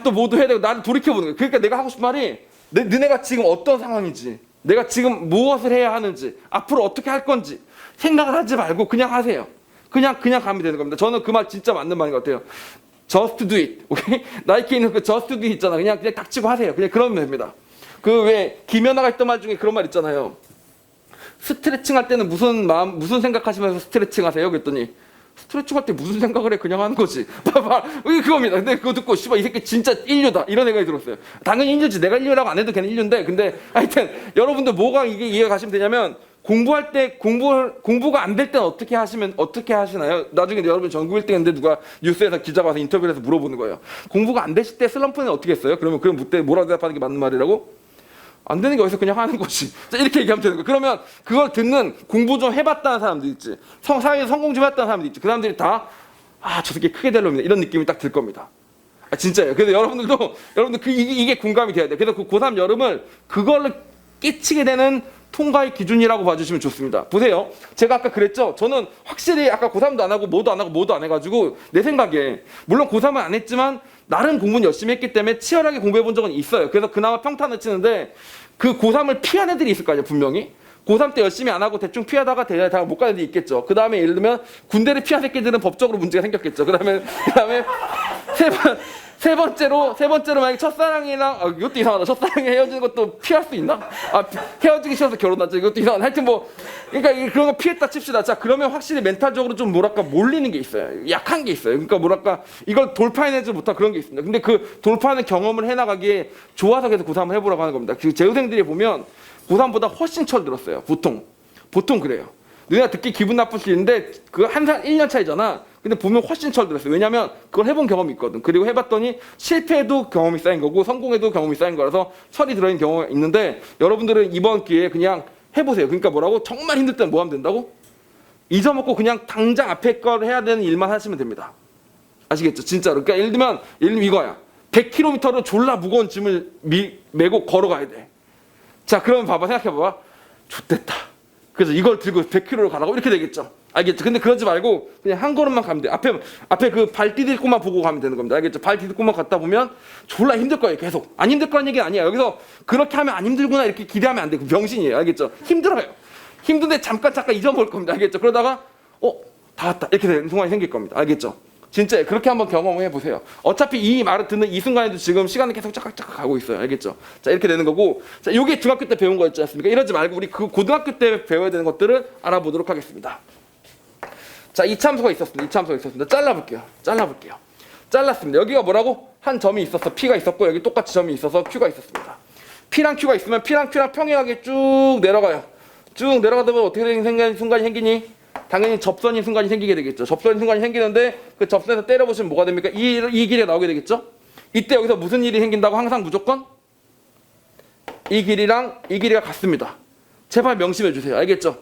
또 뭐도 해야 되고 나를 돌이켜보는 거예요. 그러니까 내가 하고 싶은 말이 너네가 지금 어떤 상황인지, 내가 지금 무엇을 해야 하는지, 앞으로 어떻게 할 건지 생각을 하지 말고 그냥 하세요. 그냥 가면 되는 겁니다. 저는 그 말 진짜 맞는 말인 것 같아요. Just do it. 오케이? 나이키에 있는 그 just do it 있잖아. 그냥 닥치고 하세요. 그냥 그러면 됩니다. 그 왜 김연아가 했던 말 중에 그런 말 있잖아요. 스트레칭 할 때는 무슨 생각하시면서 스트레칭 하세요? 그랬더니 스트레칭 할 때 무슨 생각을 해? 그냥 하는 거지. 봐봐. 이게 그겁니다. 근데 그거 듣고 씨발 이 새끼 진짜 인류다. 이런 생각이 들었어요. 당연히 인류지. 내가 인류라고 안 해도 걔는 인류인데. 근데 하여튼 여러분들 뭐가 이게 이해가 가시면 되냐면 공부할 때 공부가 안 될 때는 어떻게 하시나요? 나중에 여러분 전국 1등 했는데 누가 뉴스에서 기자가 와서 인터뷰를 해서 물어보는 거예요. 공부가 안 되실 때 슬럼프는 어떻게 했어요? 그러면 그때 뭐라고 대답하는 게 맞는 말이라고? 안 되는 게 어디서 그냥 하는 거지. 이렇게 얘기하면 되는 거야. 그러면 그걸 듣는 공부 좀 해봤다는 사람들 있지. 사회에서 성공 좀 했다는 사람들 있지. 그 사람들이 다 저 새끼 크게 될 놈이다. 이런 느낌이 딱 들 겁니다. 진짜예요. 그래서 여러분들 이게 공감이 돼야 돼요. 그래서 그 고3 여름을 그걸로 끼치게 되는 통과의 기준이라고 봐주시면 좋습니다. 보세요. 제가 아까 그랬죠. 저는 확실히 아까 고3도 안 하고 뭐도 안 해가지고 내 생각에 물론 고3은 안 했지만 나름 공부는 열심히 했기 때문에 치열하게 공부해 본 적은 있어요. 그래서 그나마 평탄을 치는데 그 고3을 피한 애들이 있을 거 아니에요. 분명히. 고3 때 열심히 안 하고 대충 피하다가 다 못 가는 애들이 있겠죠. 그 다음에 예를 들면 군대를 피한 새끼들은 법적으로 문제가 생겼겠죠. 그 다음에 세 번째로 만약에 첫사랑이랑 이것도 이상하다. 첫사랑이 헤어지는 것도 피할 수 있나? 헤어지기 싫어서 결혼하자. 이것도 이상하다. 하여튼 그러니까 그런 거 피했다 칩시다. 자, 그러면 확실히 멘탈적으로 좀 몰리는 게 있어요. 약한 게 있어요. 그러니까 이걸 돌파해내지 못한 그런 게 있습니다. 근데 그 돌파하는 경험을 해나가기에 좋아서 계속 고3을 해보라고 하는 겁니다. 그 재우생들이 보면 고3보다 훨씬 철들었어요. 보통 그래요. 너네가 듣기 기분 나쁠 수 있는데 그 한 살 1년 차이잖아. 근데 보면 훨씬 철들었어요. 왜냐면 그걸 해본 경험이 있거든. 그리고 해봤더니 실패해도 경험이 쌓인 거고 성공해도 경험이 쌓인 거라서 철이 들어있는 경험이 있는데 여러분들은 이번 기회에 그냥 해보세요. 그러니까 뭐라고? 정말 힘들 때는 뭐 하면 된다고? 잊어먹고 그냥 당장 앞에 걸 해야 되는 일만 하시면 됩니다. 아시겠죠? 진짜로. 그러니까 예를 들면 이거야. 100km를 졸라 무거운 짐을 메고 걸어가야 돼. 자, 그러면 생각해봐봐. 좋됐다. 그래서 이걸 들고 100km를 가라고 이렇게 되겠죠. 알겠죠? 근데 그러지 말고 그냥 한 걸음만 가면 돼. 앞에 그 발 디딜 곳만 보고 가면 되는 겁니다. 알겠죠? 발 디딜 곳만 갔다 보면 졸라 힘들 거예요. 계속. 안 힘들 거라는 얘기는 아니야. 여기서 그렇게 하면 안 힘들구나 이렇게 기대하면 안 돼. 그 병신이에요. 알겠죠? 힘들어요. 힘든데 잠깐 잊어먹을 겁니다. 알겠죠? 그러다가 다 왔다. 이렇게 되는 순간이 생길 겁니다. 알겠죠? 진짜 그렇게 한번 경험해 보세요. 어차피 이 말을 듣는 이 순간에도 지금 시간은 계속 짝짝짝 가고 있어요. 알겠죠? 자, 이렇게 되는 거고. 자, 이게 중학교 때 배운 거였지 않습니까? 이러지 말고 우리 그 고등학교 때 배워야 되는 것들을 알아보도록 하겠습니다. 자, 이참수가 있었습니다. 잘라볼게요. 잘랐습니다. 여기가 뭐라고? 한 점이 있었어. P가 있었고 여기 똑같이 점이 있어서 Q가 있었습니다. P랑 Q가 있으면 P랑 Q랑 평행하게 쭉 내려가요. 쭉 내려가다 보면 어떻게 되는 순간이 생기니? 당연히 접선인 순간이 생기게 되겠죠. 접선인 순간이 생기는데 그 접선에서 때려보시면 뭐가 됩니까? 이 길이가 나오게 되겠죠. 이때 여기서 무슨 일이 생긴다고? 항상 무조건 이 길이랑 이 길이가 같습니다. 제발 명심해 주세요. 알겠죠?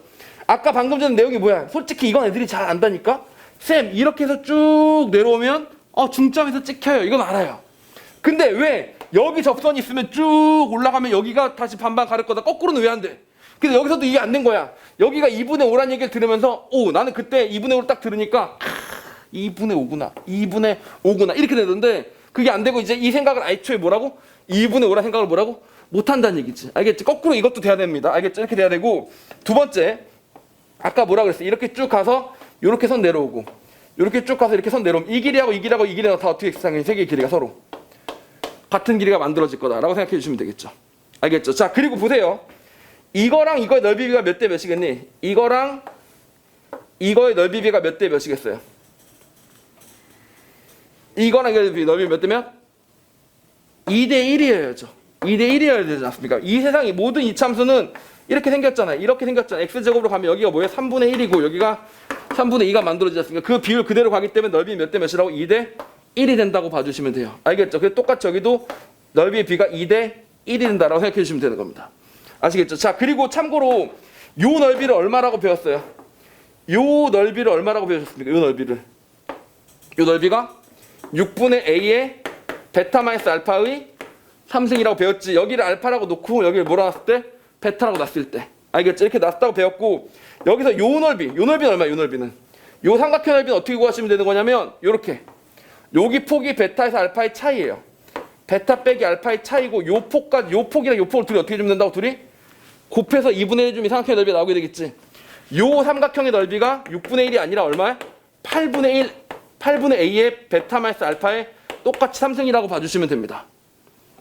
아까 방금 전 내용이 뭐야? 솔직히 이건 애들이 잘 안다니까? 쌤, 이렇게 해서 쭉 내려오면 중점에서 찍혀요. 이건 알아요. 근데 왜 여기 접선이 있으면 쭉 올라가면 여기가 다시 반반 가를 거다. 거꾸로는 왜 안 돼? 근데 여기서도 이게 안 된 거야. 여기가 2분의 5란 얘기를 들으면서 나는 그때 2분의 5를 딱 들으니까 2분의 5구나 이렇게 되던데 그게 안 되고 이제 이 생각을 애초에 뭐라고? 2분의 5란 생각을 뭐라고? 못한다는 얘기지. 알겠지? 거꾸로 이것도 돼야 됩니다. 알겠죠? 이렇게 돼야 되고 두 번째 아까 뭐라 그랬어요? 이렇게 쭉 가서 이렇게 선 내려오고 이렇게 쭉 가서 이렇게 선 내려오면 이 길이하고 이 길이하고 다 어떻게 상해? 세 개의 길이가 서로 같은 길이가 만들어질 거다라고 생각해 주시면 되겠죠. 알겠죠? 자, 그리고 보세요. 이거랑 이거의 넓이비가 몇 대 몇이겠니? 이거랑 이거의 넓이비가 몇 대 몇이겠어요? 이거랑 이거의 넓이 몇 대 몇? 2대 1이어야죠. 2대 1이어야 되지 않습니까? 이 세상이 모든 이참수는 이렇게 생겼잖아요. x제곱으로 가면 여기가 뭐예요? 3분의 1이고 여기가 3분의 2가 만들어지지 않습니까? 그 비율 그대로 가기 때문에 넓이 몇 대 몇이라고? 2대 1이 된다고 봐주시면 돼요. 알겠죠? 그래서 똑같이 여기도 넓이의 비가 2대 1이 된다라고 생각해 주시면 되는 겁니다. 아시겠죠? 자, 그리고 참고로 요 넓이를 얼마라고 배웠어요? 요 넓이를 얼마라고 배우셨습니까? 요 넓이가 6분의 a의 베타 마이너스 알파의 3승이라고 배웠지. 여기를 알파라고 놓고 여기를 뭐라 놨을 때? 베타라고 놨을 때. 알겠죠? 이렇게 놨다고 배웠고 여기서 요 넓이는 얼마야? 요 넓이는 요 삼각형 넓이는 어떻게 구하시면 되는 거냐면 요렇게 여기 폭이 베타에서 알파의 차이예요. 베타 빼기 알파의 차이고 요 폭까지 요 폭이랑 요 폭을 둘이 어떻게 주면 된다고 둘이? 곱해서 2분의 1 주면 이 삼각형의 넓이가 나오게 되겠지. 요 삼각형의 넓이가 6분의 1이 아니라 얼마야? 8분의 1, 8분의 a의 베타 마이너스 알파의 똑같이 3승이라고 봐주시면 됩니다.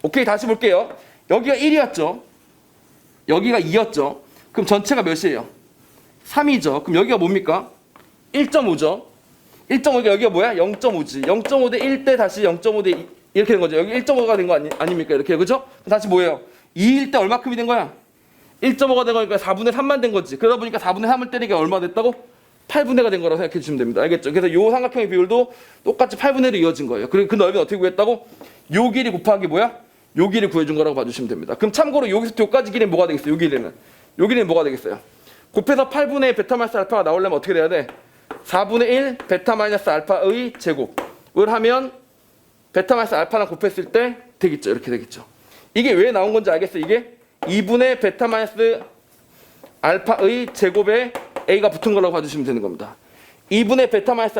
오케이, 다시 볼게요. 여기가 1이었죠. 여기가 2였죠. 그럼 전체가 몇이에요? 3이죠. 그럼 여기가 뭡니까? 1.5죠. 1.5가 여기가 뭐야? 0.5지. 0.5 대 1 대 다시 0.5 대 2 이렇게 된 거죠. 여기 1.5가 된 거 아닙니까? 이렇게, 그죠? 다시 뭐예요? 2일 때 얼마큼이 된 거야? 1.5가 된 거니까 4분의 3만 된 거지. 그러다 보니까 4분의 3을 때리니까 얼마 됐다고? 8분의 1가 된 거라고 생각해 주시면 됩니다. 알겠죠? 그래서 요 삼각형의 비율도 똑같이 8분의 1로 이어진 거예요. 그리고 그 넓이는 어떻게 구했다고? 요 길이 곱하기 뭐야? 요 길이 구해준 거라고 봐주시면 됩니다. 그럼 참고로 여기서 요까지 길이는 뭐가 되겠어요? 요 길이는. 요 길이는 뭐가 되겠어요? 곱해서 8분의 베타 마이너스 알파가 나오려면 어떻게 돼야 돼? 4분의 1 베타 마이너스 알파의 제곱을 하면 베타 마이너스 알파랑 곱했을 때 되겠죠. 이렇게 되겠죠. 이게 왜 나온 건지 알겠어요? 이게 2분의 베타 마이너스 알파의 제곱에 a가 붙은 거라고 봐주시면 되는 겁니다. 2분의 베타 마이너스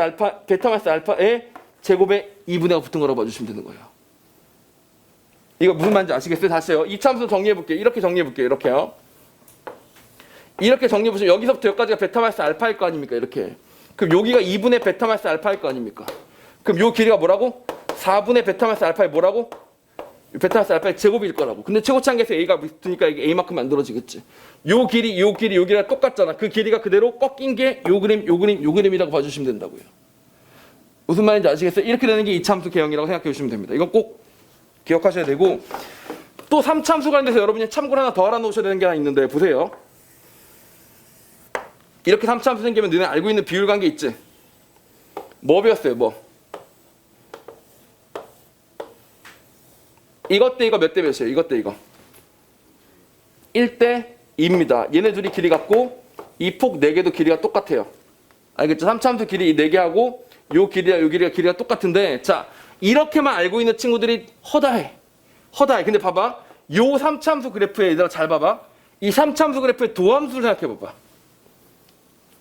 알파의 제곱에 2분의가 붙은 거라고 봐주시면 되는 거예요. 이거 무슨 말인지 아시겠어요? 다시요. 이 참수 정리해 볼게요. 이렇게 정리해 볼게요. 이렇게요. 이렇게 정리해 보시면 여기서부터 여기까지가 베타 마이너스 알파일 거 아닙니까? 이렇게. 그럼 여기가 2분의 베타 마이너스 알파일 거 아닙니까? 그럼 요 길이가 뭐라고? 4분의 베타 마이너스 알파의 뭐라고? 베타 마이너스 알파의 제곱일 거라고. 근데 최고차항에서 a가 붙으니까 이게 a만큼 만들어지겠지. 요 길이가 똑같잖아. 그 길이가 그대로 꺾인 게 요 그림이라고 봐주시면 된다고요. 무슨 말인지 아시겠어요? 이렇게 되는 게 이참수 개형이라고 생각해 주시면 됩니다. 이건 꼭 기억하셔야 되고, 또 3참수 관련돼서 여러분이 참고를 하나 더 알아놓으셔야 되는 게 하나 있는데 보세요. 이렇게 3참수 생기면 너네 알고 있는 비율 관계 있지? 뭐 배웠어요? 뭐? 이것 대 이거 몇 대 몇이에요? 이것 대 이거 1대 2입니다. 얘네 둘이 길이 같고 이 폭 4개도 길이가 똑같아요. 알겠죠? 3참수 길이 4개하고 요 길이가 똑같은데, 자, 이렇게만 알고 있는 친구들이 허다해. 근데 봐봐. 요 3참수 그래프에 얘들아 잘 봐봐. 이 3참수 그래프의 도함수를 생각해 봐봐.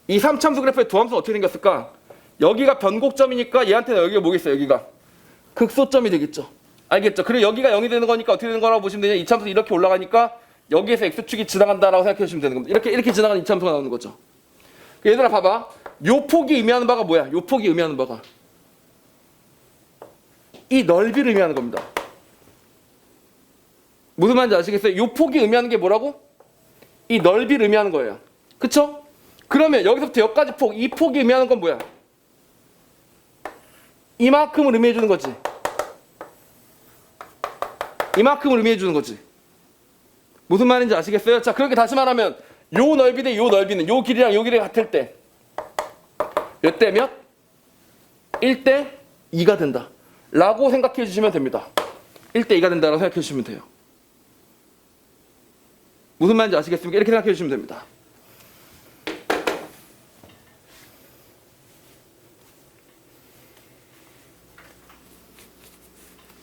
이 3참수 그래프의 도함수는 어떻게 생겼을까? 여기가 변곡점이니까 얘한테는 여기가 뭐겠어요? 여기가 극소점이 되겠죠. 알겠죠? 그리고 여기가 0이 되는 거니까 어떻게 되는 거라고 보시면 되냐? 이 참수 이렇게 올라가니까 여기에서 x축이 지나간다라고 생각해 주시면 되는 겁니다. 이렇게 지나가는 이 참수가 나오는 거죠. 얘들아 봐봐. 요 폭이 의미하는 바가 뭐야? 요 폭이 의미하는 바가 이 넓이를 의미하는 겁니다. 무슨 말인지 아시겠어요? 요 폭이 의미하는 게 뭐라고? 이 넓이를 의미하는 거예요. 그쵸? 그러면 여기서부터 여기까지 폭, 이 폭이 의미하는 건 뭐야? 이만큼을 의미해 주는 거지. 이만큼을 의미해 주는 거지. 무슨 말인지 아시겠어요? 자, 그렇게 다시 말하면 요 넓이 대 요 넓이는 요 길이랑 요 길이가 같을 때 몇 대 몇? 1대 2가 된다 라고 생각해 주시면 됩니다. 1대 2가 된다라고 생각해 주시면 돼요. 무슨 말인지 아시겠습니까? 이렇게 생각해 주시면 됩니다.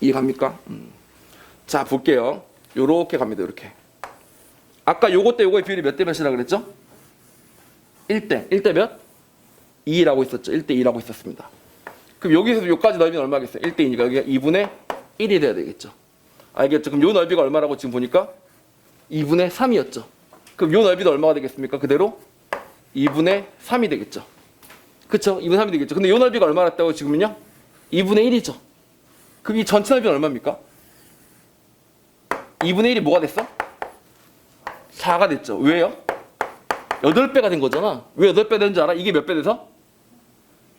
이해갑니까? 자, 볼게요. 요렇게 갑니다. 요렇게. 아까 요거 때 요거의 비율이 몇 대 몇이라고 그랬죠? 1대 몇? 2라고 있었죠. 1대 2라고 있었습니다. 그럼 여기서 요까지 넓이는 얼마겠어요? 1대 2니까 여기가 2분의 1이 돼야 되겠죠. 알겠죠? 그럼 요 넓이가 얼마라고 지금 보니까 2분의 3이었죠. 그럼 요 넓이도 얼마가 되겠습니까? 그대로 2분의 3이 되겠죠. 그쵸? 2분의 3이 되겠죠. 근데 요 넓이가 얼마였다고 지금은요? 2분의 1이죠. 그럼 이 전체 넓이는 얼마입니까? 2분의 1이 뭐가 됐어? 4가 됐죠. 왜요? 8배가 된 거잖아. 왜 8배 되는지 알아? 이게 몇 배 돼서?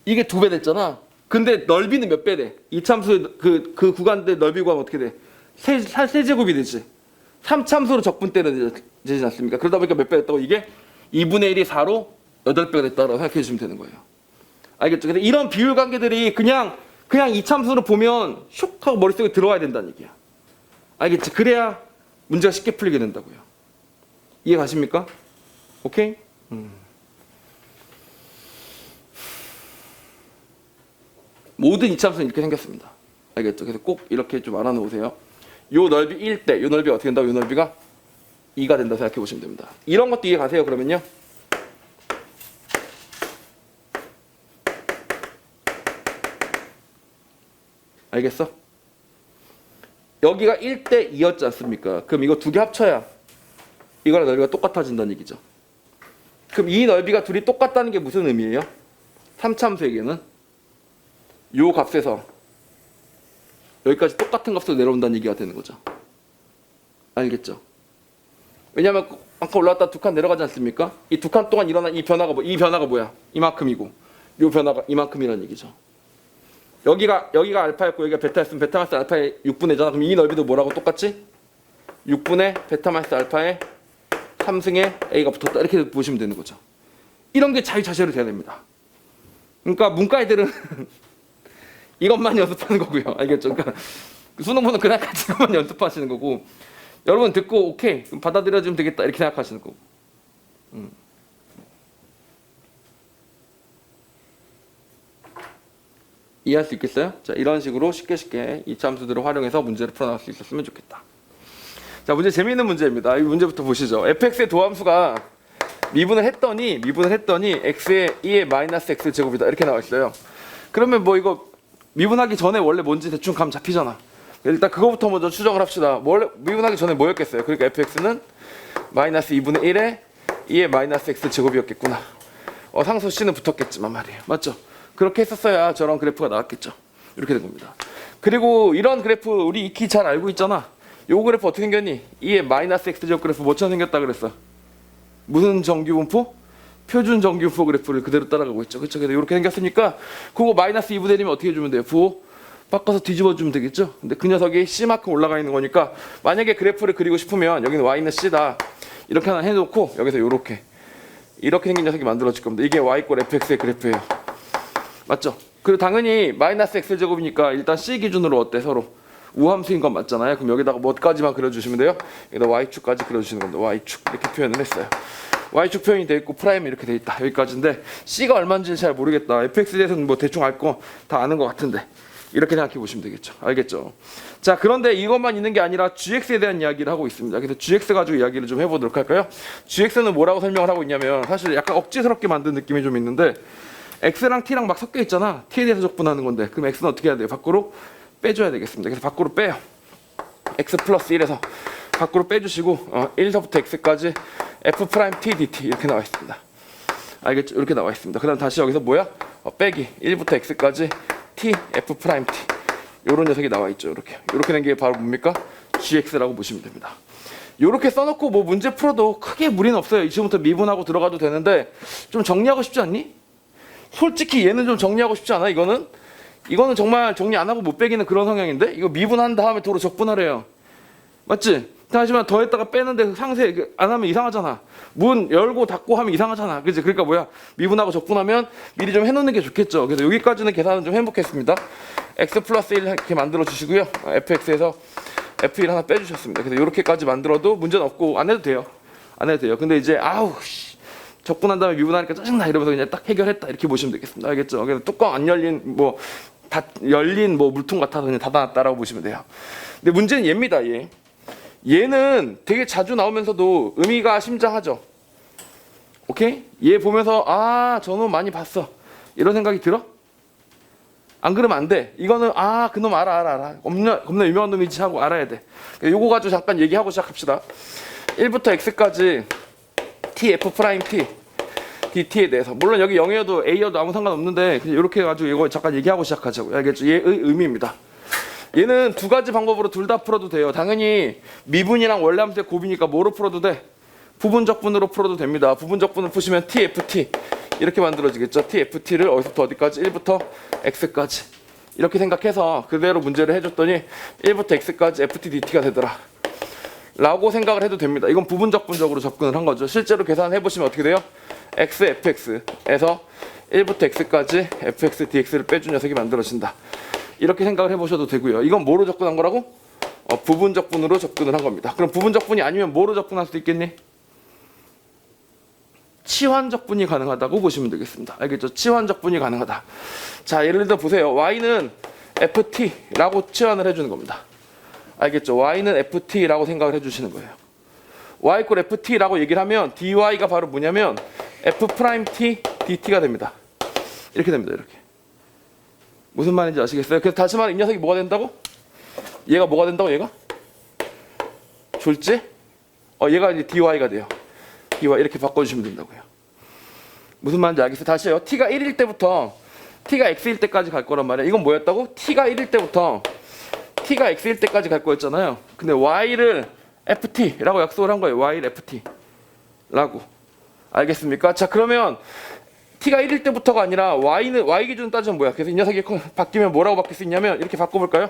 이게 2배 됐잖아. 근데 넓이는 몇 배 돼? 이 참수의 그 구간대 넓이 구하면 어떻게 돼? 세제곱이 되지. 3참수로 적분 때는 되지 않습니까? 그러다 보니까 몇 배 됐다고? 이게 2분의 1이 4로 8배가 됐다고 생각해 주시면 되는 거예요. 알겠죠? 그래서 이런 비율 관계들이 그냥 이 참수로 보면 슉 하고 머릿속에 들어와야 된다는 얘기야. 알겠지? 그래야 문제가 쉽게 풀리게 된다고요. 이해 가십니까? 오케이? 모든 이참수는 이렇게 생겼습니다. 알겠죠? 그래서 꼭 이렇게 좀 알아놓으세요. 요 넓이 1대, 요 넓이가 어떻게 된다고? 요 넓이가 2가 된다고 생각해 보시면 됩니다. 이런 것도 이해 가세요, 그러면요? 알겠어? 여기가 1대 2였지 않습니까? 그럼 이거 두 개 합쳐야 이거랑 넓이가 똑같아진다는 얘기죠. 그럼 이 넓이가 둘이 똑같다는 게 무슨 의미예요? 3참수에게는 요 값에서 여기까지 똑같은 값으로 내려온다는 얘기가 되는 거죠. 알겠죠? 왜냐하면 아까 올라왔다 두 칸 내려가지 않습니까? 이 두 칸 동안 일어난 이 변화가 뭐야? 이만큼이고 요 변화가 이만큼이라는 얘기죠. 여기가 알파였고 여기가 베타였으면 베타 마이너스 알파의 6분의잖아. 그럼 이 넓이도 뭐라고 똑같지? 6분의 베타 마이너스 알파의 3승에 A가 붙었다. 이렇게 보시면 되는 거죠. 이런 게 자유자재로 돼야 됩니다. 그러니까 문과 애들은 이것만 연습하는 거고요. 알겠죠? 그러니까 수능 보는 그날까지 이것만 연습하시는 거고 여러분 듣고 오케이 그럼 받아들여주면 되겠다 이렇게 생각하시는 거고. 이해할 수 있겠어요? 자, 이런 식으로 쉽게 이 함수들을 활용해서 문제를 풀어나갈 수 있었으면 좋겠다. 자, 문제 재미있는 문제입니다. 이 문제부터 보시죠. fx의 도함수가 미분을 했더니 x의 2의 마이너스 x 제곱이다 이렇게 나와 있어요. 그러면 뭐 이거 미분하기 전에 원래 뭔지 대충 감 잡히잖아. 일단 그거부터 먼저 추정을 합시다. 원래 미분하기 전에 뭐였겠어요? 그러니까 fx는 마이너스 2분의 1에 2의 마이너스 x 제곱이었겠구나. 상수 c는 붙었겠지만 말이에요. 맞죠? 그렇게 했었어야 저런 그래프가 나왔겠죠. 이렇게 된 겁니다. 그리고 이런 그래프 우리 익히 잘 알고 있잖아. 요 그래프 어떻게 생겼니? 2의 마이너스 x 제곱 그래프 뭐처럼 생겼다 그랬어? 무슨 정규분포? 표준 정규분포 그래프를 그대로 따라가고 있죠. 그렇죠? 그래서 이렇게 생겼으니까 그거 마이너스 2분의 1이면 어떻게 해주면 돼요? 부호 바꿔서 뒤집어 주면 되겠죠. 근데 그 녀석이 C만큼 올라가 있는 거니까 만약에 그래프를 그리고 싶으면 여기는 Y는 C다 이렇게 하나 해놓고 여기서 이렇게 생긴 녀석이 만들어질 겁니다. 이게 Y 꼴 fx의 그래프예요. 맞죠? 그리고 당연히 마이너스 x 제곱이니까 일단 C 기준으로 어때? 서로 우함수인 건 맞잖아요. 그럼 여기다가 뭐까지만 그려주시면 돼요? 여기다 y축까지 그려주시는 겁니다. y축 이렇게 표현을 했어요. y축 표현이 돼 있고 프라임 이렇게 돼 있다. 여기까지인데 C가 얼마인지 잘 모르겠다. fx에 대해서는 뭐 대충 알 거 다 아는 것 같은데 이렇게 생각해 보시면 되겠죠. 알겠죠? 자, 그런데 이것만 있는 게 아니라 gx에 대한 이야기를 하고 있습니다. 그래서 gx 가지고 이야기를 좀 해보도록 할까요? gx는 뭐라고 설명을 하고 있냐면 사실 약간 억지스럽게 만든 느낌이 좀 있는데 x랑 t랑 막 섞여 있잖아. t에 대해서 적분하는 건데 그럼 x는 어떻게 해야 돼요? 밖으로 빼줘야 되겠습니다. 그래서 밖으로 빼요. x 플러스 1에서 밖으로 빼주시고 1서부터 x까지 f 프라임 t dt 이렇게 나와 있습니다. 알겠죠? 이렇게 나와 있습니다. 그 다음 다시 여기서 뭐야? 빼기 1부터 x까지 t f 프라임 t 요런 녀석이 나와 있죠. 이렇게 된 게 바로 뭡니까? gx라고 보시면 됩니다. 요렇게 써놓고 뭐 문제 풀어도 크게 무리는 없어요. 지금부터 미분하고 들어가도 되는데 좀 정리하고 싶지 않니? 솔직히 얘는 좀 정리하고 싶지 않아? 이거는 정말 정리 안 하고 못 빼기는 그런 성향인데 이거 미분한 다음에 도로 적분하래요. 맞지? 하지만 더했다가 빼는데 상세 안 하면 이상하잖아. 문 열고 닫고 하면 이상하잖아. 그치? 그러니까 뭐야? 미분하고 적분하면 미리 좀 해놓는 게 좋겠죠. 그래서 여기까지는 계산은 좀 행복했습니다. x 플러스 1 이렇게 만들어 주시고요. fx에서 f1 하나 빼주셨습니다. 그래서 이렇게까지 만들어도 문제는 없고 안 해도 돼요. 근데 이제 적분한 다음에 미분하니까 짜증나 이러면서 그냥 딱 해결했다 이렇게 보시면 되겠습니다. 알겠죠? 그래서 뚜껑 안 열린 열린 물통 같아서 그냥 닫아놨다라고 보시면 돼요. 근데 문제는 얘입니다. 얘는 되게 자주 나오면서도 의미가 심장하죠. 오케이? 얘 보면서 저놈 많이 봤어 이런 생각이 들어? 안 그러면 안 돼. 이거는 그놈 알아. 겁나 유명한 놈이지 하고 알아야 돼. 요거 가지고 잠깐 얘기하고 시작합시다. 1부터 x까지 t f 프라임 t dt에 대해서 물론 여기 0이어도 a여도 아무 상관없는데 그냥 이렇게 해가지고 이거 잠깐 얘기하고 시작하자고요. 알겠죠? 얘의 의미입니다. 얘는 두 가지 방법으로 둘 다 풀어도 돼요. 당연히 미분이랑 원래 함수의 곱이니까 뭐로 풀어도 돼? 부분적분으로 풀어도 됩니다. 부분적분을 푸시면 tft 이렇게 만들어지겠죠. tft를 어디서부터 어디까지? 1부터 x까지 이렇게 생각해서 그대로 문제를 해줬더니 1부터 x까지 ft dt가 되더라 라고 생각을 해도 됩니다. 이건 부분적분적으로 접근을 한 거죠. 실제로 계산해 보시면 어떻게 돼요? x fx에서 1부터 x까지 fx dx를 빼준 녀석이 만들어진다. 이렇게 생각을 해보셔도 되고요. 이건 뭐로 접근한 거라고? 부분적분으로 접근을 한 겁니다. 그럼 부분적분이 아니면 뭐로 접근할 수 있겠니? 치환적분이 가능하다고 보시면 되겠습니다. 알겠죠? 치환적분이 가능하다. 자, 예를 들어 보세요. y는 ft라고 치환을 해주는 겁니다. 알겠죠? y는 ft라고 생각을 해주시는 거예요. y 꼴 ft라고 얘기를 하면 dy가 바로 뭐냐면 f 프라임 t dt가 됩니다. 이렇게 됩니다. 이렇게. 무슨 말인지 아시겠어요? 그래서 다시 말해 이 녀석이 뭐가 된다고? 얘가 뭐가 된다고 얘가? 졸지? 얘가 이제 dy가 돼요. dy 이렇게 바꿔주시면 된다고요. 무슨 말인지 알겠어요? 다시요. t가 1일 때부터 t가 x일 때까지 갈 거란 말이야. 이건 뭐였다고? t가 1일 때부터 t가 x일 때까지 갈 거였잖아요. 근데 y를 ft라고 약속을 한 거예요. y를 ft라고. 알겠습니까? 자, 그러면 t가 1일 때부터가 아니라 y는 y 기준으로 따지면 뭐야? 그래서 이 녀석이 바뀌면 뭐라고 바뀔 수 있냐면 이렇게 바꿔볼까요?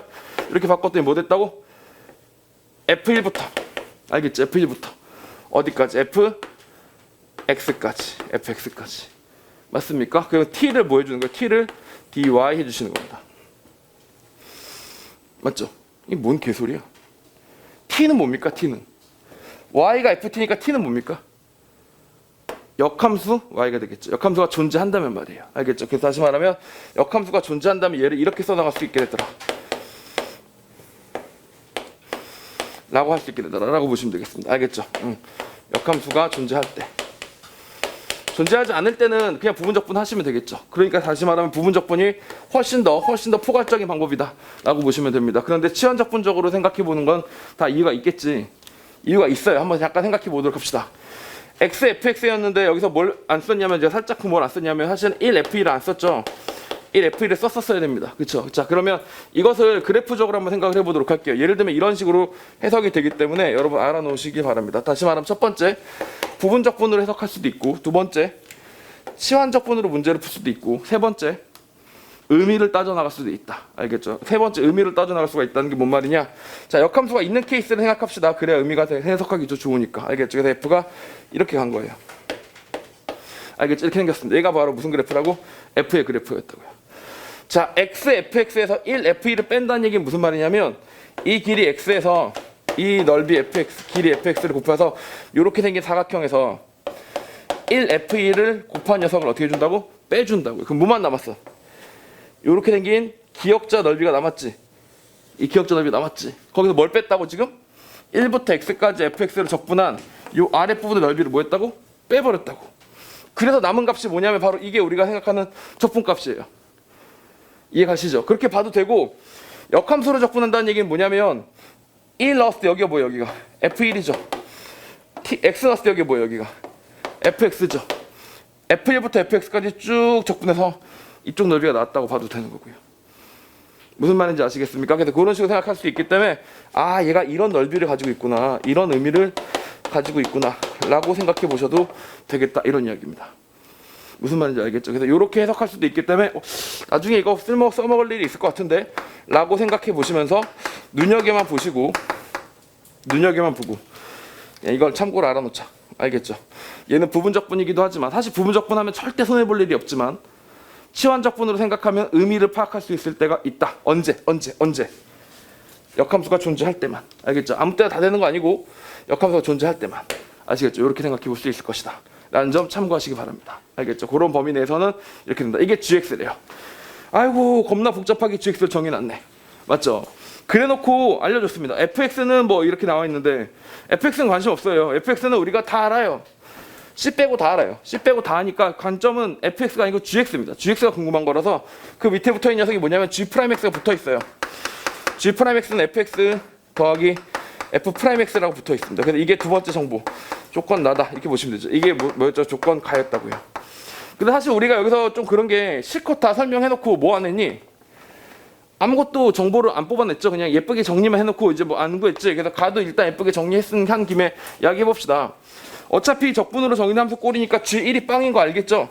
이렇게 바꿨더니 뭐 됐다고? f1부터. 알겠죠? f1부터 어디까지? fx까지. 맞습니까? 그럼 t를 뭐 해주는 거예요? t를 dy 해주시는 겁니다. 맞죠? 이게 뭔 개소리야? t는 뭡니까? t는 y가 ft니까 t는 뭡니까? 역함수 y가 되겠죠. 역함수가 존재한다면 말이에요. 알겠죠? 그래서 다시 말하면 역함수가 존재한다면 얘를 이렇게 써나갈 수 있게 되더라 라고 할 수 있게 되더라 라고 보시면 되겠습니다. 알겠죠? 역함수가 존재할 때. 존재하지 않을 때는 그냥 부분적분 하시면 되겠죠. 그러니까 다시 말하면 부분적분이 훨씬 더 포괄적인 방법이다 라고 보시면 됩니다. 그런데 치환적분적으로 생각해 보는 건 다 이유가 있겠지. 이유가 있어요. 한번 잠깐 생각해 보도록 합시다. x, fx였는데 여기서 뭘 안 썼냐면 제가 살짝 뭘 안 썼냐면 사실은 1f1을 안 썼죠. 1f1을 썼어야 됩니다. 그렇죠? 자, 그러면 이것을 그래프적으로 한번 생각을 해보도록 할게요. 예를 들면 이런 식으로 해석이 되기 때문에 여러분 알아놓으시기 바랍니다. 다시 말하면 첫 번째 부분적분으로 해석할 수도 있고, 두 번째 치환적분으로 문제를 풀 수도 있고, 세 번째 의미를 따져나갈 수도 있다. 알겠죠? 세 번째 의미를 따져나갈 수가 있다는 게 뭔 말이냐? 자, 역함수가 있는 케이스를 생각합시다. 그래야 의미가 해석하기 좋으니까. 알겠죠? 그래서 f가 이렇게 간 거예요. 알겠죠? 이렇게 생겼습니다. 얘가 바로 무슨 그래프라고? f의 그래프였다고요. 자, x, fx에서 1, f1을 뺀다는 얘기는 무슨 말이냐면 이 길이 x에서 이 넓이 fx, 길이 fx를 곱해서 이렇게 생긴 사각형에서 1, f1을 곱한 녀석을 어떻게 해준다고? 빼준다고요. 그럼 뭐만 남았어? 이렇게 생긴 기역자 넓이가 남았지. 이 기역자 넓이 남았지. 거기서 뭘 뺐다고 지금? 1부터 x까지 fx를 적분한 이 아랫부분의 넓이를 뭐 했다고? 빼버렸다고. 그래서 남은 값이 뭐냐면 바로 이게 우리가 생각하는 적분값이에요. 이해가시죠? 그렇게 봐도 되고, 역함수로 적분한다는 얘기는 뭐냐면 1 넣었을 때 여기가 뭐예요? 여기가 f1이죠. x 넣었을 때 여기가 뭐예요? 여기가 fx죠. f1부터 fx까지 쭉 적분해서 이쪽 넓이가 나왔다고 봐도 되는 거고요. 무슨 말인지 아시겠습니까? 그래서 그런 식으로 생각할 수 있기 때문에 아, 얘가 이런 넓이를 가지고 있구나, 이런 의미를 가지고 있구나 라고 생각해 보셔도 되겠다, 이런 이야기입니다. 무슨 말인지 알겠죠? 그래서 이렇게 해석할 수도 있기 때문에 나중에 이거 써먹을 일이 있을 것 같은데 라고 생각해 보시면서 눈여겨만 보고 이걸 참고로 알아놓자. 알겠죠? 얘는 부분적분이기도 하지만 사실 부분적분하면 절대 손해볼 일이 없지만 치환적분으로 생각하면 의미를 파악할 수 있을 때가 있다. 언제? 역함수가 존재할 때만. 알겠죠? 아무 때나 다 되는 거 아니고 역함수가 존재할 때만. 아시겠죠? 이렇게 생각해 볼 수 있을 것이다 라는 점 참고하시기 바랍니다. 알겠죠? 그런 범위 내에서는 이렇게 된다. 이게 gx래요. 아이고, 겁나 복잡하게 gx를 정해놨네. 맞죠? 그래놓고 알려줬습니다. fx는 뭐 이렇게 나와 있는데 fx는 관심 없어요. fx는 우리가 다 알아요. c 빼고 다 알아요. c 빼고 다 아니까 관점은 fx가 아니고 gx입니다. gx가 궁금한 거라서 그 밑에 붙어있는 녀석이 뭐냐면 g'x가 붙어있어요. g'x는 fx 더하기 f'x라고 붙어있습니다. 그래서 이게 두 번째 정보. 조건 나다 이렇게 보시면 되죠. 이게 뭐였죠? 조건 가였다고요. 근데 사실 우리가 여기서 좀 그런 게 실컷 다 설명해놓고 뭐 안 했니? 아무것도 정보를 안 뽑아냈죠. 그냥 예쁘게 정리만 해놓고 이제 뭐 안 구했지. 그래서 가도 일단 예쁘게 정리한 김에 이야기해봅시다. 어차피 적분으로 정의된 함수 꼴이니까 G1이 빵인 거 알겠죠?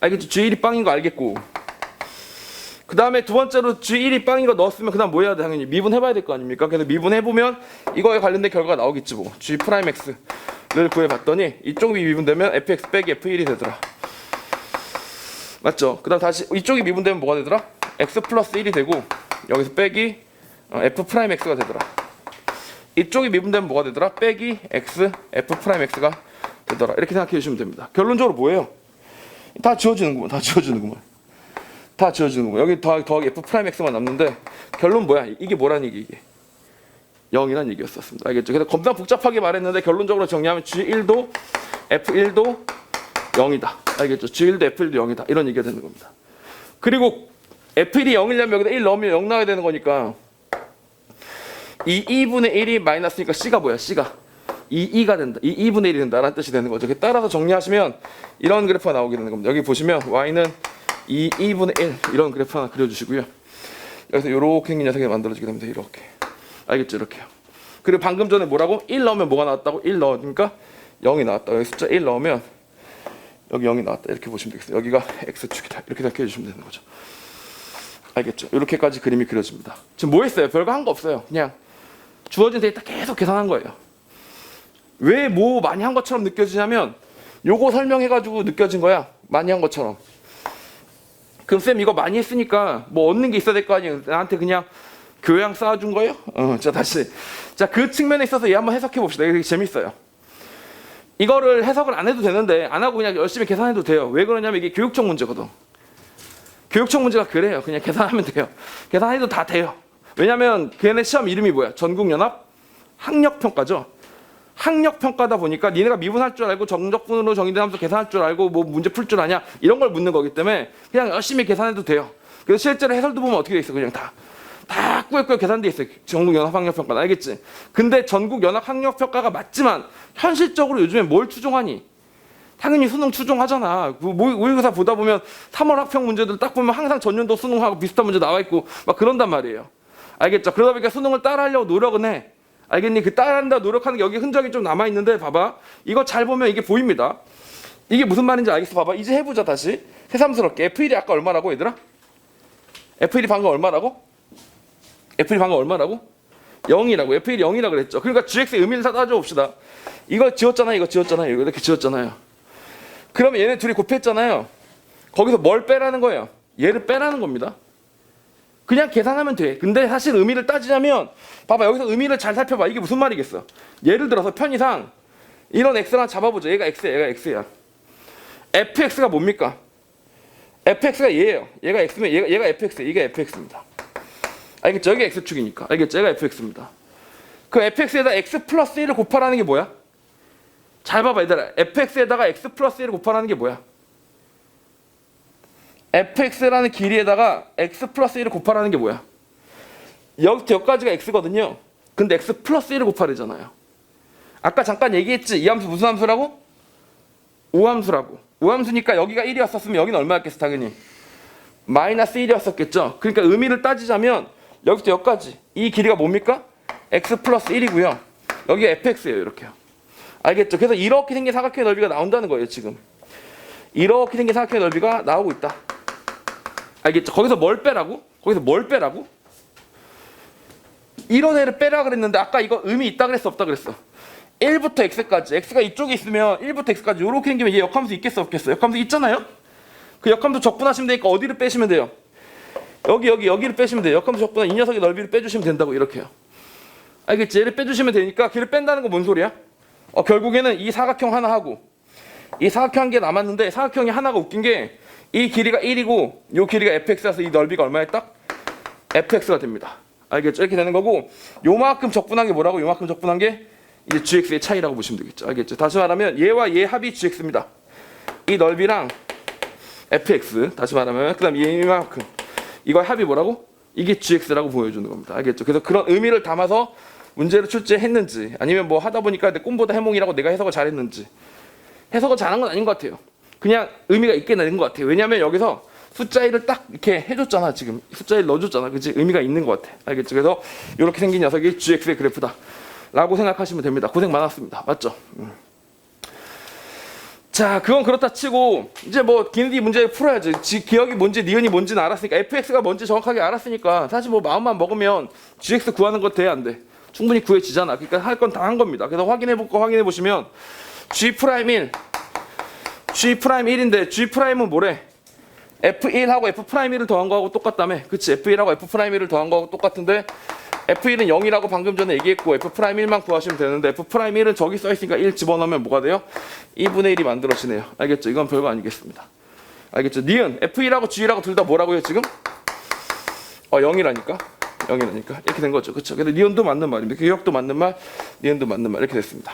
알겠죠? G1이 빵인 거 알겠고, 그 다음에 두 번째로 G1이 빵인 거 넣었으면 그 다음 뭐 해야 돼? 당연히 미분해봐야 될 거 아닙니까? 그래서 미분해보면 이거에 관련된 결과가 나오겠지 뭐. G'X를 구해봤더니 이쪽이 미분되면 fx 빼기 f1이 되더라. 맞죠? 그 다음 다시 이쪽이 미분되면 뭐가 되더라? x 플러스 1이 되고 여기서 빼기 f'x가 되더라. 이쪽이 미분되면 뭐가 되더라? 빼기 x f'x가 되더라. 이렇게 생각해 주시면 됩니다. 결론적으로 뭐예요? 다 지워지는구만. 여기 더하기 f'x만 남는데 결론 뭐야? 이게 뭐라는 얘기? 이게 0이란 얘기였었습니다. 알겠죠? 그래서 겁나 복잡하게 말했는데 결론적으로 정리하면 G1도 F1도 0이다. 알겠죠? G1도 F1도 0이다. 이런 얘기가 되는 겁니다. 그리고 F1이 0이려면 여기다 1 넣으면 0 나와야 되는 거니까 이 2분의 1이 마이너스니까 C가 뭐야? C가 2가 된다. 2분의 1이 된다라는 뜻이 되는 거죠. 따라서 정리하시면 이런 그래프가 나오게 되는 겁니다. 여기 보시면 y는 2분의 1 이런 그래프 하나 그려주시고요. 여기서 이렇게 생긴 녀석이 만들어지게 됩니다. 이렇게. 알겠죠? 이렇게요. 그리고 방금 전에 뭐라고? 1 넣으면 뭐가 나왔다고? 1 넣으니까 0이 나왔다. 여기 숫자 1 넣으면 여기 0이 나왔다. 이렇게 보시면 되겠어요. 여기가 x축이다. 이렇게 생각해 주시면 되는 거죠. 알겠죠? 이렇게까지 그림이 그려집니다. 지금 뭐 했어요? 별거 한 거 없어요. 그냥 주어진 데이터 계속 계산한 거예요. 왜 뭐 많이 한 것처럼 느껴지냐면 요거 설명해가지고 느껴진 거야. 많이 한 것처럼. 그럼 쌤 이거 많이 했으니까 뭐 얻는 게 있어야 될 거 아니에요. 나한테 그냥 교양 쌓아준 거예요? 자 다시. 자 그 측면에 있어서 얘 한번 해석해 봅시다. 이게 재밌어요. 이거를 해석을 안 해도 되는데 안 하고 그냥 열심히 계산해도 돼요. 왜 그러냐면 이게 교육청 문제거든. 교육청 문제가 그래요. 그냥 계산하면 돼요. 계산해도 다 돼요. 왜냐면 걔네 시험 이름이 뭐야? 전국연합 학력평가죠. 학력평가다 보니까 니네가 미분할 줄 알고 정적분으로 정의된 함수 계산할 줄 알고 뭐 문제 풀 줄 아냐 이런 걸 묻는 거기 때문에 그냥 열심히 계산해도 돼요. 그래서 실제로 해설도 보면 어떻게 돼 있어? 그냥 다 꾸역꾸역 계산돼 있어요. 전국연합학력평가 알겠지? 근데 전국연합학력평가가 맞지만 현실적으로 요즘에 뭘 추종하니? 당연히 수능 추종하잖아. 모의고사 보다 보면 3월 학평 문제들 딱 보면 항상 전년도 수능하고 비슷한 문제 나와 있고 막 그런단 말이에요. 알겠죠? 그러다 보니까 수능을 따라하려고 노력은 해. 알겠니? 그 따라한다 노력하는 게 여기 흔적이 좀 남아 있는데 봐봐. 이거 잘 보면 이게 보입니다. 이게 무슨 말인지 알겠어? 봐봐. 이제 해보자 다시. 새삼스럽게. F1이 아까 얼마라고 얘들아? F1이 방금 얼마라고? F1이 방금 얼마라고? 0이라고. F1이 0이라고 그랬죠. 그러니까 GX의 의미를 따져봅시다. 이거 지웠잖아요. 이거 지웠잖아요. 이거 이렇게 지웠잖아요. 그러면 얘네 둘이 곱했잖아요. 거기서 뭘 빼라는 거예요? 얘를 빼라는 겁니다. 그냥 계산하면 돼. 근데 사실 의미를 따지자면 봐봐. 여기서 의미를 잘 살펴봐. 이게 무슨 말이겠어? 예를 들어서 편의상 이런 x랑 잡아보자. 얘가 x야. 얘가 x야. fx가 뭡니까? fx가 얘예요. 얘가 x면 얘가 fx야. 이게 fx입니다. 알겠죠? 여기 x축이니까. 알겠죠? 얘가 fx입니다. 그럼 fx에다 x 플러스 1을 곱하라는 게 뭐야? 잘 봐봐 얘들아. fx에다가 x 플러스 1을 곱하라는 게 뭐야? fx라는 길이에다가 x 플러스 1을 곱하라는 게 뭐야? 여기부터 여기까지가 x거든요. 근데 x 플러스 1을 곱하래잖아요. 아까 잠깐 얘기했지? 이 함수 무슨 함수라고? 오함수라고. 오함수니까 여기가 1이었었으면 여기는 얼마였겠어? 당연히 마이너스 1이었었겠죠. 그러니까 의미를 따지자면 여기부터 여기까지 이 길이가 뭡니까? x 플러스 1이고요. 여기가 fx예요. 이렇게요. 알겠죠? 그래서 이렇게 생긴 사각형의 넓이가 나온다는 거예요. 지금 이렇게 생긴 사각형의 넓이가 나오고 있다. 알겠죠? 거기서 뭘 빼라고? 거기서 뭘 빼라고? 이런 애를 빼라 그랬는데 아까 이거 의미 있다 그랬어? 없다 그랬어? 1부터 x까지. x가 이쪽에 있으면 1부터 x까지 이렇게 생기면 얘 역함수 있겠어? 없겠어? 역함수 있잖아요? 그 역함수 적분하시면 되니까 어디를 빼시면 돼요? 여기를 빼시면 돼요. 역함수 적분한 이 녀석의 넓이를 빼주시면 된다고. 이렇게요. 알겠지? 얘를 빼주시면 되니까 걔를 뺀다는 건 뭔 소리야? 결국에는 이 사각형 하나 하고 이 사각형 한 개 남았는데 사각형이 하나가 웃긴 게 이 길이가 1이고 이 길이가 fx라서 이 넓이가 얼마에 딱? fx가 됩니다. 알겠죠? 이렇게 되는 거고 요만큼 적분한 게 뭐라고? 요만큼 적분한 게 이제 gx의 차이라고 보시면 되겠죠. 알겠죠? 다시 말하면 얘와 얘 합이 gx입니다. 이 넓이랑 fx 다시 말하면 그 다음 얘만큼 이거의 합이 뭐라고? 이게 gx라고 보여주는 겁니다. 알겠죠? 그래서 그런 의미를 담아서 문제를 출제했는지 아니면 뭐 하다 보니까 내 꿈보다 해몽이라고 내가 해석을 잘했는지 해석을 잘한 건 아닌 것 같아요. 그냥 의미가 있게 낸 것 같아요. 왜냐하면 여기서 숫자 1을 딱 이렇게 해줬잖아. 지금 숫자 1 넣어줬잖아. 그치? 의미가 있는 것 같아. 알겠죠? 그래서 이렇게 생긴 녀석이 gx의 그래프다 라고 생각하시면 됩니다. 고생 많았습니다. 맞죠? 자, 그건 그렇다 치고 이제 뭐 기니디 문제 풀어야지. 기억이 뭔지 니은이 뭔지는 알았으니까 fx가 뭔지 정확하게 알았으니까 사실 뭐 마음만 먹으면 gx 구하는 거 돼 안 돼? 충분히 구해지잖아. 그러니까 할 건 다 한 겁니다. 그래서 확인해 보시면 G'1 G'1인데 G'은 뭐래? F1하고 F'1을 더한 거하고 똑같다며. 그치? F1하고 F'1을 더한 거하고 똑같은데 F1은 0이라고 방금 전에 얘기했고 F'1만 구하시면 되는데 F'1은 저기 써있으니까 1 집어넣으면 뭐가 돼요? 2분의 1이 만들어지네요. 알겠죠? 이건 별거 아니겠습니다. 알겠죠? 니은 F1하고 G라고 둘 다 뭐라고요 지금? 0이라니까. 0이라니까. 이렇게 된 거죠. 그쵸? 근데 니은도 맞는 말입니다. 교역도 맞는 말, 니은도 맞는 말. 이렇게 됐습니다.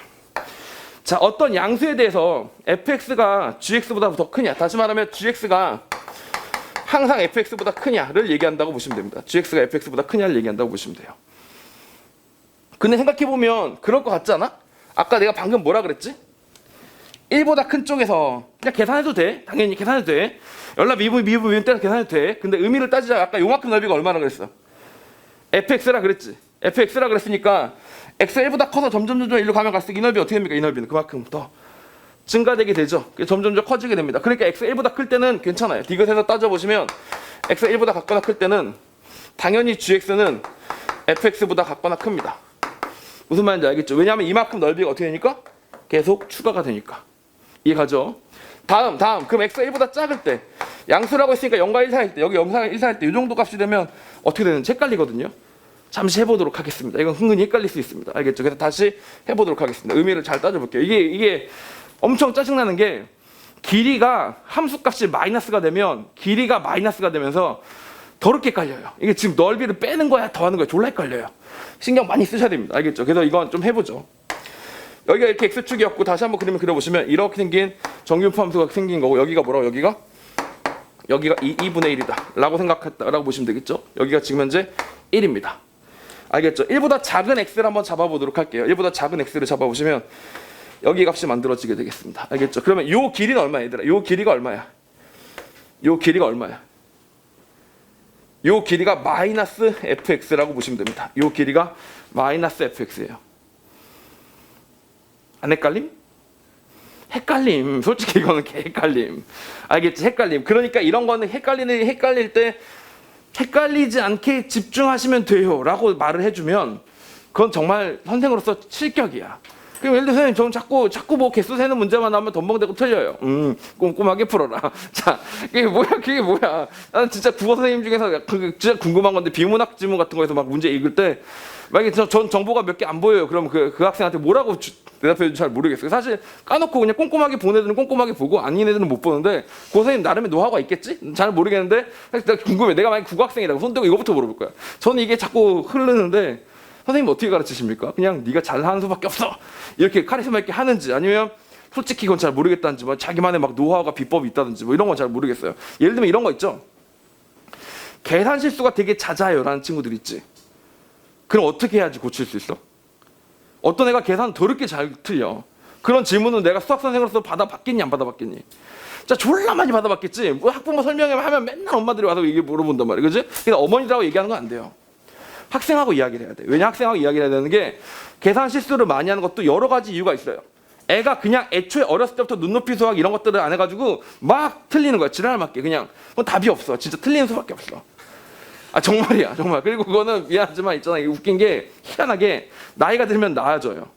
자, 어떤 양수에 대해서 fx가 gx보다 더 크냐? 다시 말하면 gx가 항상 fx보다 크냐를 얘기한다고 보시면 됩니다. gx가 fx보다 크냐를 얘기한다고 보시면 돼요. 근데 생각해보면 그럴 것 같지 않아? 아까 내가 방금 뭐라 그랬지? 1보다 큰 쪽에서 그냥 계산해도 돼. 당연히 계산해도 돼. 연락 미분 따라 계산해도 돼. 근데 의미를 따지자. 아까 요만큼 넓이가 얼마나 그랬어? fx라 그랬지. fx라 그랬으니까 x 1보다 커서 점점 일로 가면 갈수록 이 넓이 어떻게 됩니까? 이 넓이는 그만큼 더 증가되게 되죠. 점점 커지게 됩니다. 그러니까 x 1보다 클 때는 괜찮아요. 디귿에서 따져보시면 x 1보다 같거나 클 때는 당연히 gx는 fx보다 같거나 큽니다. 무슨 말인지 알겠죠? 왜냐하면 이만큼 넓이가 어떻게 되니까? 계속 추가가 되니까. 이해가죠? 다음 그럼 x가 1보다 작을 때 양수라고 했으니까 0과 1 사이일 때 여기 0과 1 사이일 때 이 정도 값이 되면 어떻게 되는지 헷갈리거든요. 잠시 해보도록 하겠습니다. 이건 은근히 헷갈릴 수 있습니다. 알겠죠? 그래서 다시 해보도록 하겠습니다. 의미를 잘 따져볼게요. 이게 엄청 짜증나는 게 길이가 함수값이 마이너스가 되면 길이가 마이너스가 되면서 더럽게 헷갈려요. 이게 지금 넓이를 빼는 거야 더하는 거야 졸라 헷갈려요. 신경 많이 쓰셔야 됩니다. 알겠죠? 그래서 이건 좀 해보죠. 여기가 이렇게 x축이었고 다시 한번 그림을 그려보시면 이렇게 생긴 정규표 함수가 생긴 거고 여기가 뭐라고? 여기가 2분의 1이다 라고 생각했다라고 보시면 되겠죠? 여기가 지금 현재 1입니다. 알겠죠? 1보다 작은 x를 한번 잡아보도록 할게요. 1보다 작은 x를 잡아보시면 여기 값이 만들어지게 되겠습니다. 알겠죠? 그러면 요 길이는 얼마야 얘들아? 요 길이가 얼마야? 요 길이가 마이너스 fx라고 보시면 됩니다. 요 길이가 마이너스 fx예요. 안 헷갈림? 헷갈림. 솔직히 이거는 개 헷갈림. 알겠지? 헷갈림. 그러니까 이런 거는 헷갈릴 때 헷갈리지 않게 집중하시면 돼요 라고 말을 해주면 그건 정말 선생으로서 실격이야. 그럼 예를 들어 선생님 저는 자꾸 뭐 개수 세는 문제만 나오면 덤벙대고 틀려요. 꼼꼼하게 풀어라. 자, 그게 뭐야. 나는 진짜 국어 선생님 중에서 진짜 궁금한 건데 비문학 지문 같은 거에서 막 문제 읽을 때 만약에 전 정보가 몇 개 안 보여요. 그럼 그 학생한테 뭐라고 대답해 줄지 잘 모르겠어요. 사실 까놓고 그냥 꼼꼼하게 본 애들은 꼼꼼하게 보고 아닌 애들은 못 보는데 그 선생님 나름의 노하우가 있겠지? 잘 모르겠는데 내가 궁금해. 내가 만약에 국어학생이라고 손 떼고 이거부터 물어볼 거야. 저는 이게 자꾸 흐르는데 선생님 어떻게 가르치십니까? 그냥 네가 잘하는 수밖에 없어. 이렇게 카리스마 있게 하는지 아니면 솔직히 그건 잘 모르겠다는지 뭐 자기만의 막 노하우가 비법이 있다든지 뭐 이런 건 잘 모르겠어요. 예를 들면 이런 거 있죠. 계산 실수가 되게 잦아요 라는 친구들 있지. 그럼 어떻게 해야지 고칠 수 있어? 어떤 애가 계산 더럽게 잘 틀려. 그런 질문은 내가 수학 선생으로서 받아봤겠니 안 받아봤겠니? 진짜 졸라 많이 받아봤겠지. 뭐 학부모 설명하면 맨날 엄마들이 와서 이게 물어본단 말이야. 그지? 그래서 어머니라고 얘기하는 건 안 돼요. 학생하고 이야기를 해야 돼. 왜냐 학생하고 이야기를 해야 되는 게 계산 실수를 많이 하는 것도 여러 가지 이유가 있어요. 애가 그냥 애초에 어렸을 때부터 눈높이 수학 이런 것들을 안 해가지고 막 틀리는 거야. 지랄 맞게 그냥. 그건 답이 없어. 진짜 틀리는 수밖에 없어. 아 정말이야 정말. 그리고 그거는 미안하지만 있잖아. 이게 웃긴 게 희한하게 나이가 들면 나아져요.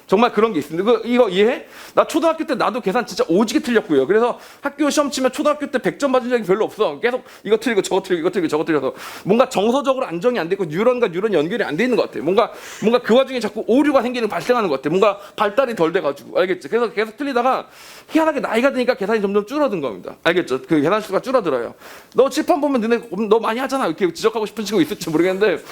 정말 그런 게 있습니다. 이거 이해해? 나 초등학교 때 나도 계산 진짜 오지게 틀렸고요. 그래서 학교 시험 치면 초등학교 때 100점 받은 적이 별로 없어. 계속 이거 틀리고 저거 틀리고 이거 틀리고 저거 틀려서 뭔가 정서적으로 안정이 안 되고 뉴런과 뉴런 연결이 안 돼 있는 것 같아. 뭔가 그 와중에 자꾸 오류가 발생하는 것 같아. 뭔가 발달이 덜 돼가지고. 알겠지? 그래서 계속 틀리다가 희한하게 나이가 드니까 계산이 점점 줄어든 겁니다. 알겠죠? 그 계산 수가 줄어들어요. 너 칠판 보면 너 많이 하잖아. 이렇게 지적하고 싶은 친구 있을지 모르겠는데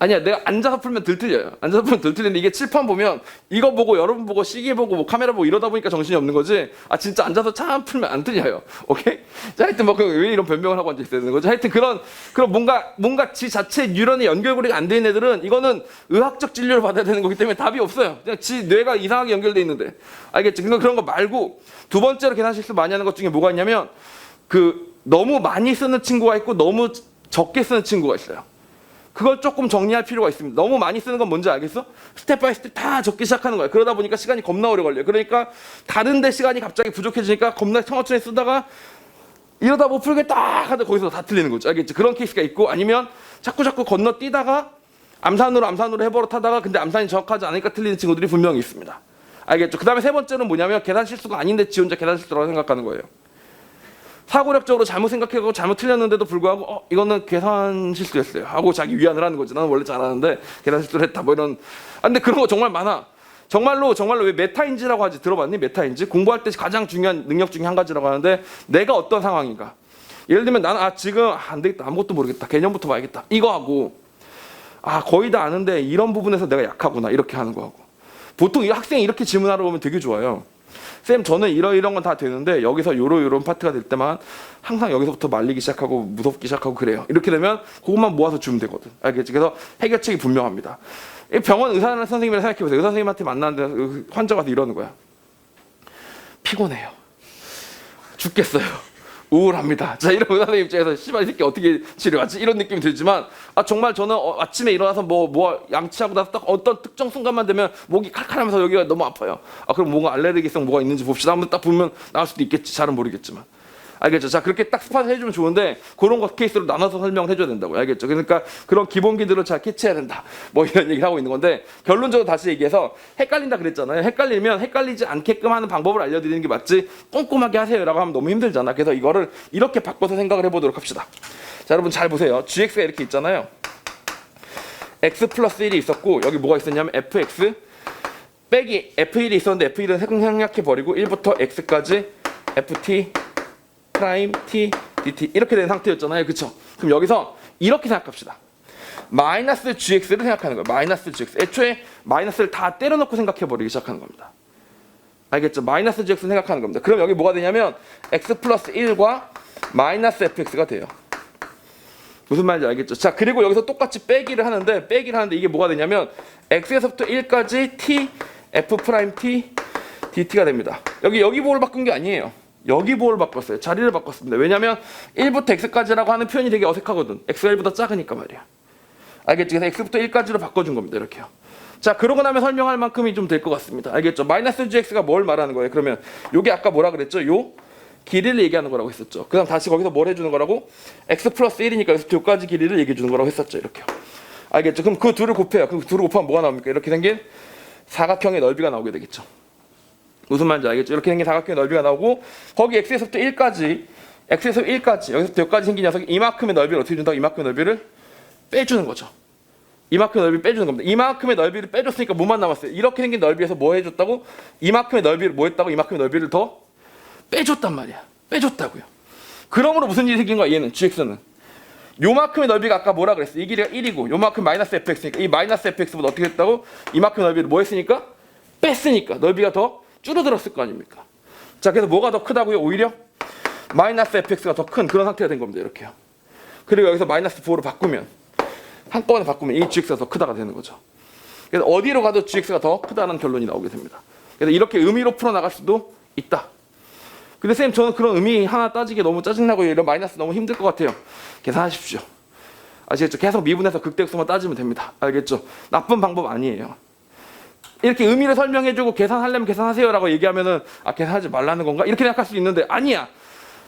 아니야, 내가 앉아서 풀면 덜 틀려요. 앉아서 풀면 덜 틀리는데 이게 칠판 보면 이거 보고 여러분 보고 시계 보고 뭐 카메라 보고 이러다 보니까 정신이 없는 거지. 아 진짜 앉아서 참 풀면 안 틀려요. 오케이? 자 하여튼 뭐 왜 이런 변명을 하고 앉아 있어야 되는 거지? 하여튼 그런 뭔가 지 자체 뉴런의 연결고리가 안 된 애들은 이거는 의학적 진료를 받아야 되는 거기 때문에 답이 없어요. 그냥 지 뇌가 이상하게 연결돼 있는데. 알겠지? 그런 거 말고 두 번째로 계산 실수 많이 하는 것 중에 뭐가 있냐면 너무 많이 쓰는 친구가 있고 너무 적게 쓰는 친구가 있어요. 그걸 조금 정리할 필요가 있습니다. 너무 많이 쓰는 건 뭔지 알겠어? 스텝 바이 스텝 다 적게 시작하는 거야. 그러다 보니까 시간이 겁나 오래 걸려요. 그러니까 다른데 시간이 갑자기 부족해지니까 겁나 천천히 쓰다가 이러다 못 풀겠다 하다 거기서 다 틀리는 거죠. 알겠지? 그런 케이스가 있고 아니면 자꾸 건너뛰다가 암산으로 해버릇하다가 근데 암산이 정확하지 않으니까 틀리는 친구들이 분명히 있습니다. 알겠죠? 그 다음에 세 번째는 뭐냐면 계산 실수가 아닌데 지 혼자 계산 실수라고 생각하는 거예요. 사고력적으로 잘못 생각하고 잘못 틀렸는데도 불구하고 이거는 계산 실수였어요 하고 자기 위안을 하는 거지. 나는 원래 잘하는데 계산 실수를 했다 뭐 이런. 근데 그런 거 정말 많아. 정말로 왜 메타인지라고 하지? 들어봤니? 메타인지? 공부할 때 가장 중요한 능력 중에 한 가지라고 하는데 내가 어떤 상황인가. 예를 들면 나는 지금 안 되겠다. 아무것도 모르겠다. 개념부터 봐야겠다. 이거 하고 거의 다 아는데 이런 부분에서 내가 약하구나. 이렇게 하는 거 하고. 보통 이 학생이 이렇게 질문하러 오면 되게 좋아요. 쌤 저는 이런 건 다 되는데 여기서 요런 파트가 될 때만 항상 여기서부터 말리기 시작하고 무섭기 시작하고 그래요. 이렇게 되면 그것만 모아서 주면 되거든. 알겠지? 그래서 해결책이 분명합니다. 병원 의사 선생님이라 생각해보세요. 의사 선생님한테 만났는데 환자가 이러는 거야. 피곤해요. 죽겠어요. 우울합니다. 자, 이런 의사 선생님 입장에서 씨발 이 새끼 어떻게 치료하지? 이런 느낌이 들지만 정말 저는 아침에 일어나서 뭐 양치하고 나서 딱 어떤 특정 순간만 되면 목이 칼칼하면서 여기가 너무 아파요. 그럼 뭔가 알레르기성 뭐가 있는지 봅시다. 한번 딱 보면 나올 수도 있겠지. 잘은 모르겠지만. 알겠죠? 자, 그렇게 딱 스팟을 해주면 좋은데 그런 것 케이스로 나눠서 설명을 해줘야 된다고요. 알겠죠? 그러니까 그런 기본기들을 잘 캐치해야 된다. 뭐 이런 얘기를 하고 있는 건데 결론적으로 다시 얘기해서 헷갈린다 그랬잖아요. 헷갈리면 헷갈리지 않게끔 하는 방법을 알려드리는 게 맞지 꼼꼼하게 하세요라고 하면 너무 힘들잖아. 그래서 이거를 이렇게 바꿔서 생각을 해보도록 합시다. 자, 여러분 잘 보세요. gx가 이렇게 있잖아요. x 플러스 1이 있었고 여기 뭐가 있었냐면 fx 빼기 f1이 있었는데 f1은 생략해버리고 1부터 x까지 ft 프라임 t dt 이렇게 된 상태였잖아요. 그쵸? 그럼 여기서 이렇게 생각합시다. 마이너스 gx를 생각하는 거예요. 마이너스 gx. 애초에 마이너스를 다 때려놓고 생각해버리기 시작하는 겁니다. 알겠죠? 마이너스 gx를 생각하는 겁니다. 그럼 여기 뭐가 되냐면 x 플러스 1과 마이너스 fx가 돼요. 무슨 말인지 알겠죠? 자, 그리고 여기서 똑같이 빼기를 하는데 이게 뭐가 되냐면 x에서부터 1까지 t f 프라임 t dt가 됩니다. 여기 보호를 바꾼 게 아니에요. 여기 보호를 바꿨어요. 자리를 바꿨습니다. 왜냐면 1부터 x까지라고 하는 표현이 되게 어색하거든. x가 1보다 작으니까 말이야. 알겠지? 그래서 x부터 1까지로 바꿔준 겁니다. 이렇게요. 자, 그러고 나면 설명할 만큼이 좀 될 것 같습니다. 알겠죠? 마이너스 gx가 뭘 말하는 거예요? 그러면 요게 아까 뭐라 그랬죠? 요 길이를 얘기하는 거라고 했었죠. 그 다음 다시 거기서 뭘 해주는 거라고? x 플러스 1이니까 여기서 요까지 길이를 얘기해 주는 거라고 했었죠. 이렇게요. 알겠죠? 그럼 그 둘을 곱해요. 그 둘을 곱하면 뭐가 나옵니까? 이렇게 생긴 사각형의 넓이가 나오게 되겠죠. 무슨 말인지 알겠죠? 이렇게 생긴 사각형의 넓이가 나오고 거기 x에서부터 1까지 여기서부터 여기까지 생긴 녀석이 이만큼의 넓이를 어떻게 준다고? 이만큼의 넓이를 빼주는 거죠. 이만큼의 넓이를 빼주는 겁니다. 이만큼의 넓이를 빼줬으니까 뭐만 남았어요? 이렇게 생긴 넓이에서 뭐 해줬다고? 이만큼의 넓이를 뭐 했다고? 이만큼의 넓이를 더 빼줬단 말이야. 빼줬다고요. 그러므로 무슨 일이 생긴 거야? 얘는 gx는 요만큼의 넓이가 아까 뭐라 그랬어? 이 길이가 1이고 요만큼 마이너스 fx니까 이 마이너스 fx보다 어떻게 했다고? 이만큼 넓이를 뭐 했으니까? 뺐으니까 넓이가 더 줄어들었을 거 아닙니까? 자, 그래서 뭐가 더 크다고요? 오히려 마이너스 fx가 더 큰 그런 상태가 된 겁니다. 이렇게요. 그리고 여기서 마이너스 4로 바꾸면 한꺼번에 바꾸면 이 gx가 더 크다가 되는 거죠. 그래서 어디로 가도 gx가 더 크다는 결론이 나오게 됩니다. 그래서 이렇게 의미로 풀어나갈 수도 있다. 근데 쌤, 저는 그런 의미 하나 따지기 너무 짜증나고 이런 마이너스 너무 힘들 것 같아요. 계산하십시오. 아시겠죠? 계속 미분해서 극대수만 따지면 됩니다. 알겠죠? 나쁜 방법 아니에요. 이렇게 의미를 설명해주고 계산하려면 계산하세요라고 얘기하면은 계산하지 말라는 건가? 이렇게 생각할 수 있는데 아니야.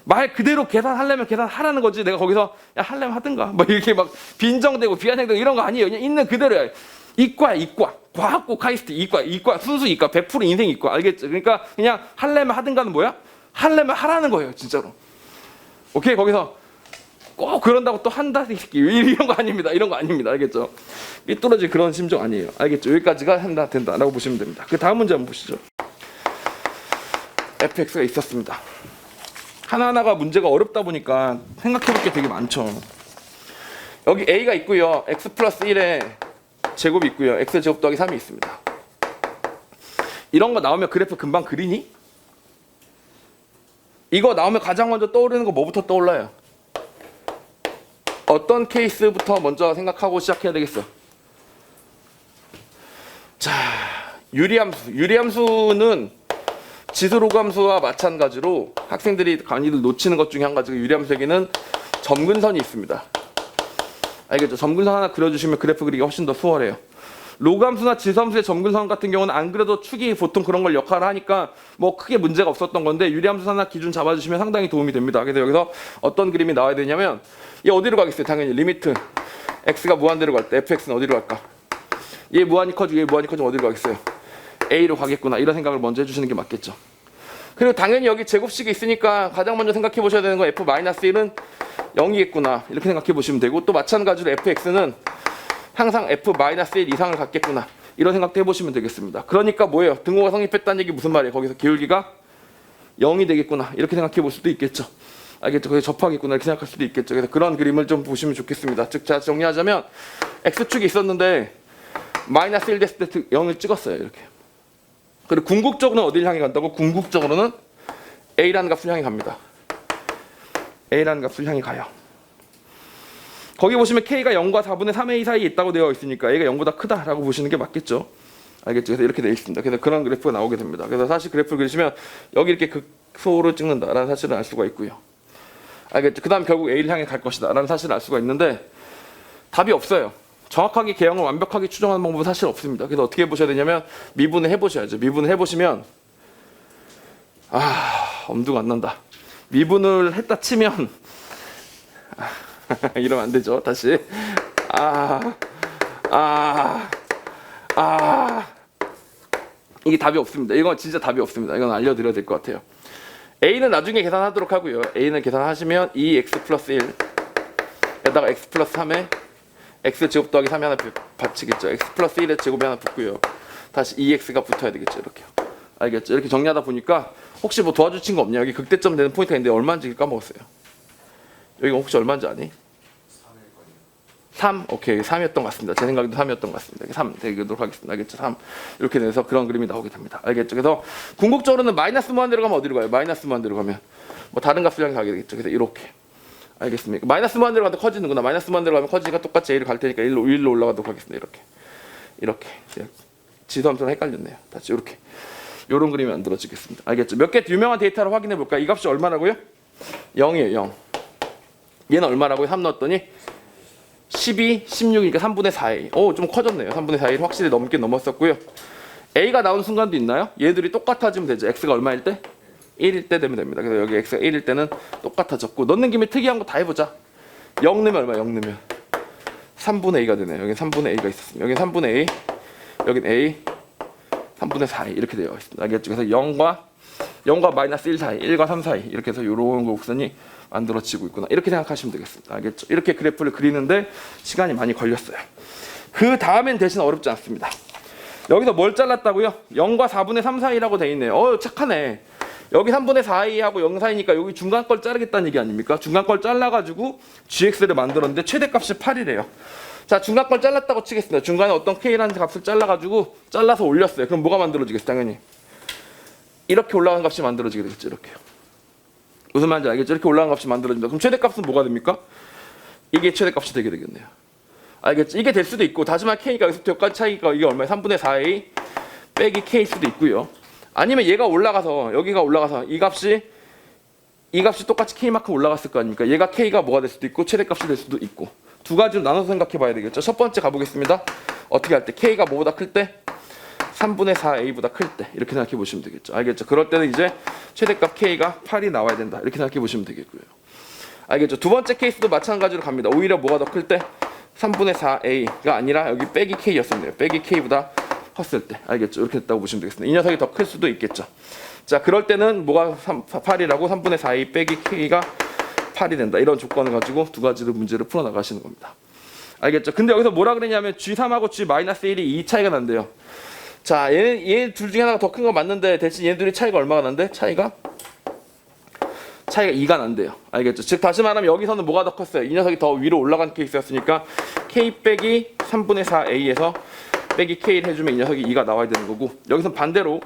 말 그대로 계산하려면 계산하라는 거지. 내가 거기서 야 하려면 하든가 뭐 이렇게 막 빈정대고 비아냥대고 이런 거 아니에요. 그냥 있는 그대로야. 이과야 이과. 과학고 카이스트 이과 순수 이과 100% 인생 이과. 알겠죠? 그러니까 그냥 하려면 하든가는 뭐야? 하려면 하라는 거예요. 진짜로. 오케이? 거기서 꼭 그런다고 또 한다 이런 거 아닙니다. 이런 거 아닙니다. 알겠죠? 삐뚤어질 그런 심정 아니에요. 알겠죠? 여기까지가 한다 된다라고 보시면 됩니다. 그 다음 문제 한번 보시죠. fx가 있었습니다. 하나하나가 문제가 어렵다 보니까 생각해볼 게 되게 많죠. 여기 a가 있고요. x 플러스 1에 제곱이 있고요. x 제곱 더하기 3이 있습니다. 이런 거 나오면 그래프 금방 그리니? 이거 나오면 가장 먼저 떠오르는 거 뭐부터 떠올라요? 어떤 케이스부터 먼저 생각하고 시작해야 되겠어? 자, 유리함수는 지수로감수와 마찬가지로 학생들이 많이들 놓치는 것 중에 한 가지가 유리함수에게는 점근선이 있습니다. 알겠죠? 점근선 하나 그려주시면 그래프 그리기가 훨씬 더 수월해요. 로감수나 지수함수의 점근선 같은 경우는 안 그래도 축이 보통 그런 걸 역할을 하니까 뭐 크게 문제가 없었던 건데 유리함수 하나 기준 잡아주시면 상당히 도움이 됩니다. 그래서 여기서 어떤 그림이 나와야 되냐면 얘 어디로 가겠어요? 당연히 리미트 x가 무한대로 갈 때 fx는 어디로 갈까? 얘 무한이 커지고 얘 무한이 커지면 어디로 가겠어요? a로 가겠구나. 이런 생각을 먼저 해주시는 게 맞겠죠. 그리고 당연히 여기 제곱식이 있으니까 가장 먼저 생각해 보셔야 되는 건 f-1은 0이겠구나. 이렇게 생각해 보시면 되고 또 마찬가지로 fx는 항상 f-1 이상을 갖겠구나. 이런 생각도 해보시면 되겠습니다. 그러니까 뭐예요? 등호가 성립했다는 얘기 무슨 말이에요? 거기서 기울기가 0이 되겠구나. 이렇게 생각해 볼 수도 있겠죠. 알겠죠? 거기서 접하겠구나. 이렇게 생각할 수도 있겠죠. 그래서 그런 그림을 좀 보시면 좋겠습니다. 즉, 자 정리하자면 x축이 있었는데 마이너스 1 됐을 때 0을 찍었어요. 이렇게. 그리고 궁극적으로는 어디를 향해 간다고? 궁극적으로는 a라는 값을 향해 갑니다. a라는 값을 향해 가요. 거기 보시면 K가 0과 4분의 3a 사이에 있다고 되어 있으니까 A가 0보다 크다라고 보시는 게 맞겠죠. 알겠죠? 그래서 이렇게 되어 있습니다. 그래서 그런 그래프가 나오게 됩니다. 그래서 사실 그래프를 그리시면 여기 이렇게 극소를 찍는다라는 사실을 알 수가 있고요. 알겠죠? 그 다음 결국 A를 향해 갈 것이다 라는 사실을 알 수가 있는데 답이 없어요. 정확하게 개형을 완벽하게 추정하는 방법은 사실 없습니다. 그래서 어떻게 해보셔야 되냐면 미분을 해보셔야죠. 미분을 해보시면 엄두가 안 난다. 미분을 했다 치면 이러면 안 되죠. 다시 이게 답이 없습니다. 이건 진짜 답이 없습니다. 이건 알려드려야 될 것 같아요. A는 나중에 계산하도록 하고요. A는 계산하시면 2x 플러스 1에다가 x 플러스 3에 x 제곱 더하기 3이 하나 받치겠죠. x 플러스 1의 제곱이 하나 붙고요. 다시 2x가 붙어야 되겠죠. 이렇게. 알겠죠? 이렇게 정리하다 보니까 혹시 뭐 도와줄 친구 없냐? 여기 극대점 되는 포인트가 있는데 얼마인지 까먹었어요. 여기 혹시 얼마인지 아니? 3? 오케이. 3이었던 것 같습니다. 제 생각에도 3이었던 것 같습니다. 3 되도록 하겠습니다. 알겠죠? 3. 이렇게 돼서 그런 그림이 나오게 됩니다. 알겠죠? 그래서 궁극적으로는 마이너스 무한대로 가면 어디로 가요? 마이너스 무한대로 가면 뭐 다른 값을 향해 가게 되겠죠. 그래서 이렇게. 알겠습니까? 마이너스 무한대로 가면 커지는구나. 마이너스 무한대로 가면 커지니까 똑같이 A를 갈 테니까 1로 올라가도록 하겠습니다. 이렇게. 지수함수랑 헷갈렸네요. 다시 이렇게. 이런 그림이 만들어지겠습니다. 알겠죠? 몇 개 유명한 데이터를 확인해 볼까요? 이 값이 얼마라고요? 0이에요. 0. 얘는 얼마라고요? 3 넣었더니 12, 16이니까 3분의 4a. 좀 커졌네요. 3분의 4a를 확실히 넘긴 넘었었고요. a가 나온 순간도 있나요? 얘들이 똑같아지면 되죠. x가 얼마일 때? 1일 때 되면 됩니다. 그래서 여기 x가 1일 때는 똑같아졌고 넣는 김에 특이한 거 다 해보자. 0 넣으면 얼마? 0 넣으면 3분의 a가 되네요. 여기 3분의 a가 있었습니다. 여기 3분의 a, 여긴 a, 3분의 4a 이렇게 되어 있습니다. 알겠죠? 그래서 0과 마이너스 1 사이, 1과 3 사이 이렇게 해서 이런 곡선이 만들어지고 있구나. 이렇게 생각하시면 되겠습니다. 알겠죠? 이렇게 그래프를 그리는데 시간이 많이 걸렸어요. 그 다음엔 대신 어렵지 않습니다. 여기서 뭘 잘랐다고요? 0과 4분의 3 사이라고 돼 있네요. 착하네. 여기 3분의 4a하고 0 사이니까 여기 중간 걸 자르겠다는 얘기 아닙니까? 중간 걸 잘라가지고 gx를 만들었는데 최대값이 8이래요. 자, 중간 걸 잘랐다고 치겠습니다. 중간에 어떤 k라는 값을 잘라서 올렸어요. 그럼 뭐가 만들어지겠어요? 당연히 이렇게 올라간 값이 만들어지게 되겠죠. 이렇게요. 무슨 말인지 알겠죠? 이렇게 올라간 값이 만들어집니다. 그럼 최대값은 뭐가 됩니까? 이게 최대값이 되게 되겠네요. 알겠죠? 이게 될 수도 있고 다시 말해 k가 여기서부터 여기까지 차이가 이게 얼마예요? 3분의 4a 빼기 k일 수도 있고요. 아니면 얘가 올라가서 여기가 올라가서 이 값이 똑같이 k만큼 올라갔을 거 아닙니까? 얘가 k가 뭐가 될 수도 있고 최대값이 될 수도 있고 두 가지로 나눠서 생각해 봐야 되겠죠. 첫 번째 가보겠습니다. 어떻게 할 때 k가 뭐보다 클 때? 3분의 4a보다 클 때 이렇게 생각해 보시면 되겠죠. 알겠죠? 그럴 때는 이제 최대값 k가 8이 나와야 된다. 이렇게 생각해 보시면 되겠고요. 알겠죠? 두 번째 케이스도 마찬가지로 갑니다. 오히려 뭐가 더 클 때? 3분의 4a가 아니라 여기 빼기 k였었네요. 빼기 k보다 컸을 때. 알겠죠? 이렇게 됐다고 보시면 되겠습니다. 이 녀석이 더 클 수도 있겠죠. 자, 그럴 때는 뭐가 8이라고 3분의 4a 빼기 k가 8이 된다. 이런 조건을 가지고 두 가지로 문제를 풀어 나가시는 겁니다. 알겠죠? 근데 여기서 뭐라 그랬냐면 G3하고 G-1이 2 차이가 난대요. 자, 얘 둘 중에 하나가 더 큰 거 맞는데 대신 얘들이 차이가 얼마가 난대? 차이가 2가 난대요. 알겠죠? 즉 다시 말하면 여기서는 뭐가 더 컸어요? 이 녀석이 더 위로 올라간 케이스였으니까 k 빼기 3분의 4a에서 빼기 k를 해주면 이 녀석이 2가 나와야 되는 거고 여기서 반대로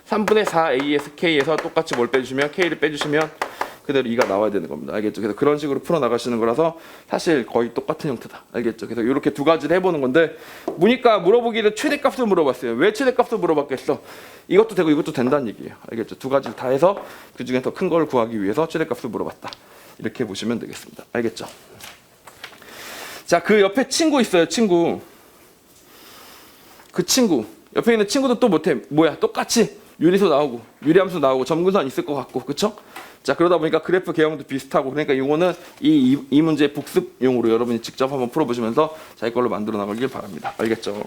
3분의 4a에서 k에서 똑같이 뭘 빼주시면 k를 빼주시면 그대로 2가 나와야 되는 겁니다. 알겠죠? 그래서 그런 식으로 풀어나가시는 거라서 사실 거의 똑같은 형태다. 알겠죠? 그래서 이렇게 두 가지를 해보는 건데 보니까 물어보기를 최대값을 물어봤어요. 왜 최대값을 물어봤겠어? 이것도 되고 이것도 된다는 얘기예요. 알겠죠? 두 가지를 다 해서 그 중에 더 큰 걸 구하기 위해서 최대값을 물어봤다. 이렇게 보시면 되겠습니다. 알겠죠? 자, 그 옆에 친구 있어요. 친구. 그 친구. 옆에 있는 친구도 또 뭐야? 똑같이 유리수 나오고 유리함수 나오고 점근선 있을 것 같고 그쵸? 자, 그러다 보니까 그래프 개형도 비슷하고 그러니까 이거는 이 문제의 복습용으로 여러분이 직접 한번 풀어보시면서 자기 걸로 만들어 나가길 바랍니다. 알겠죠?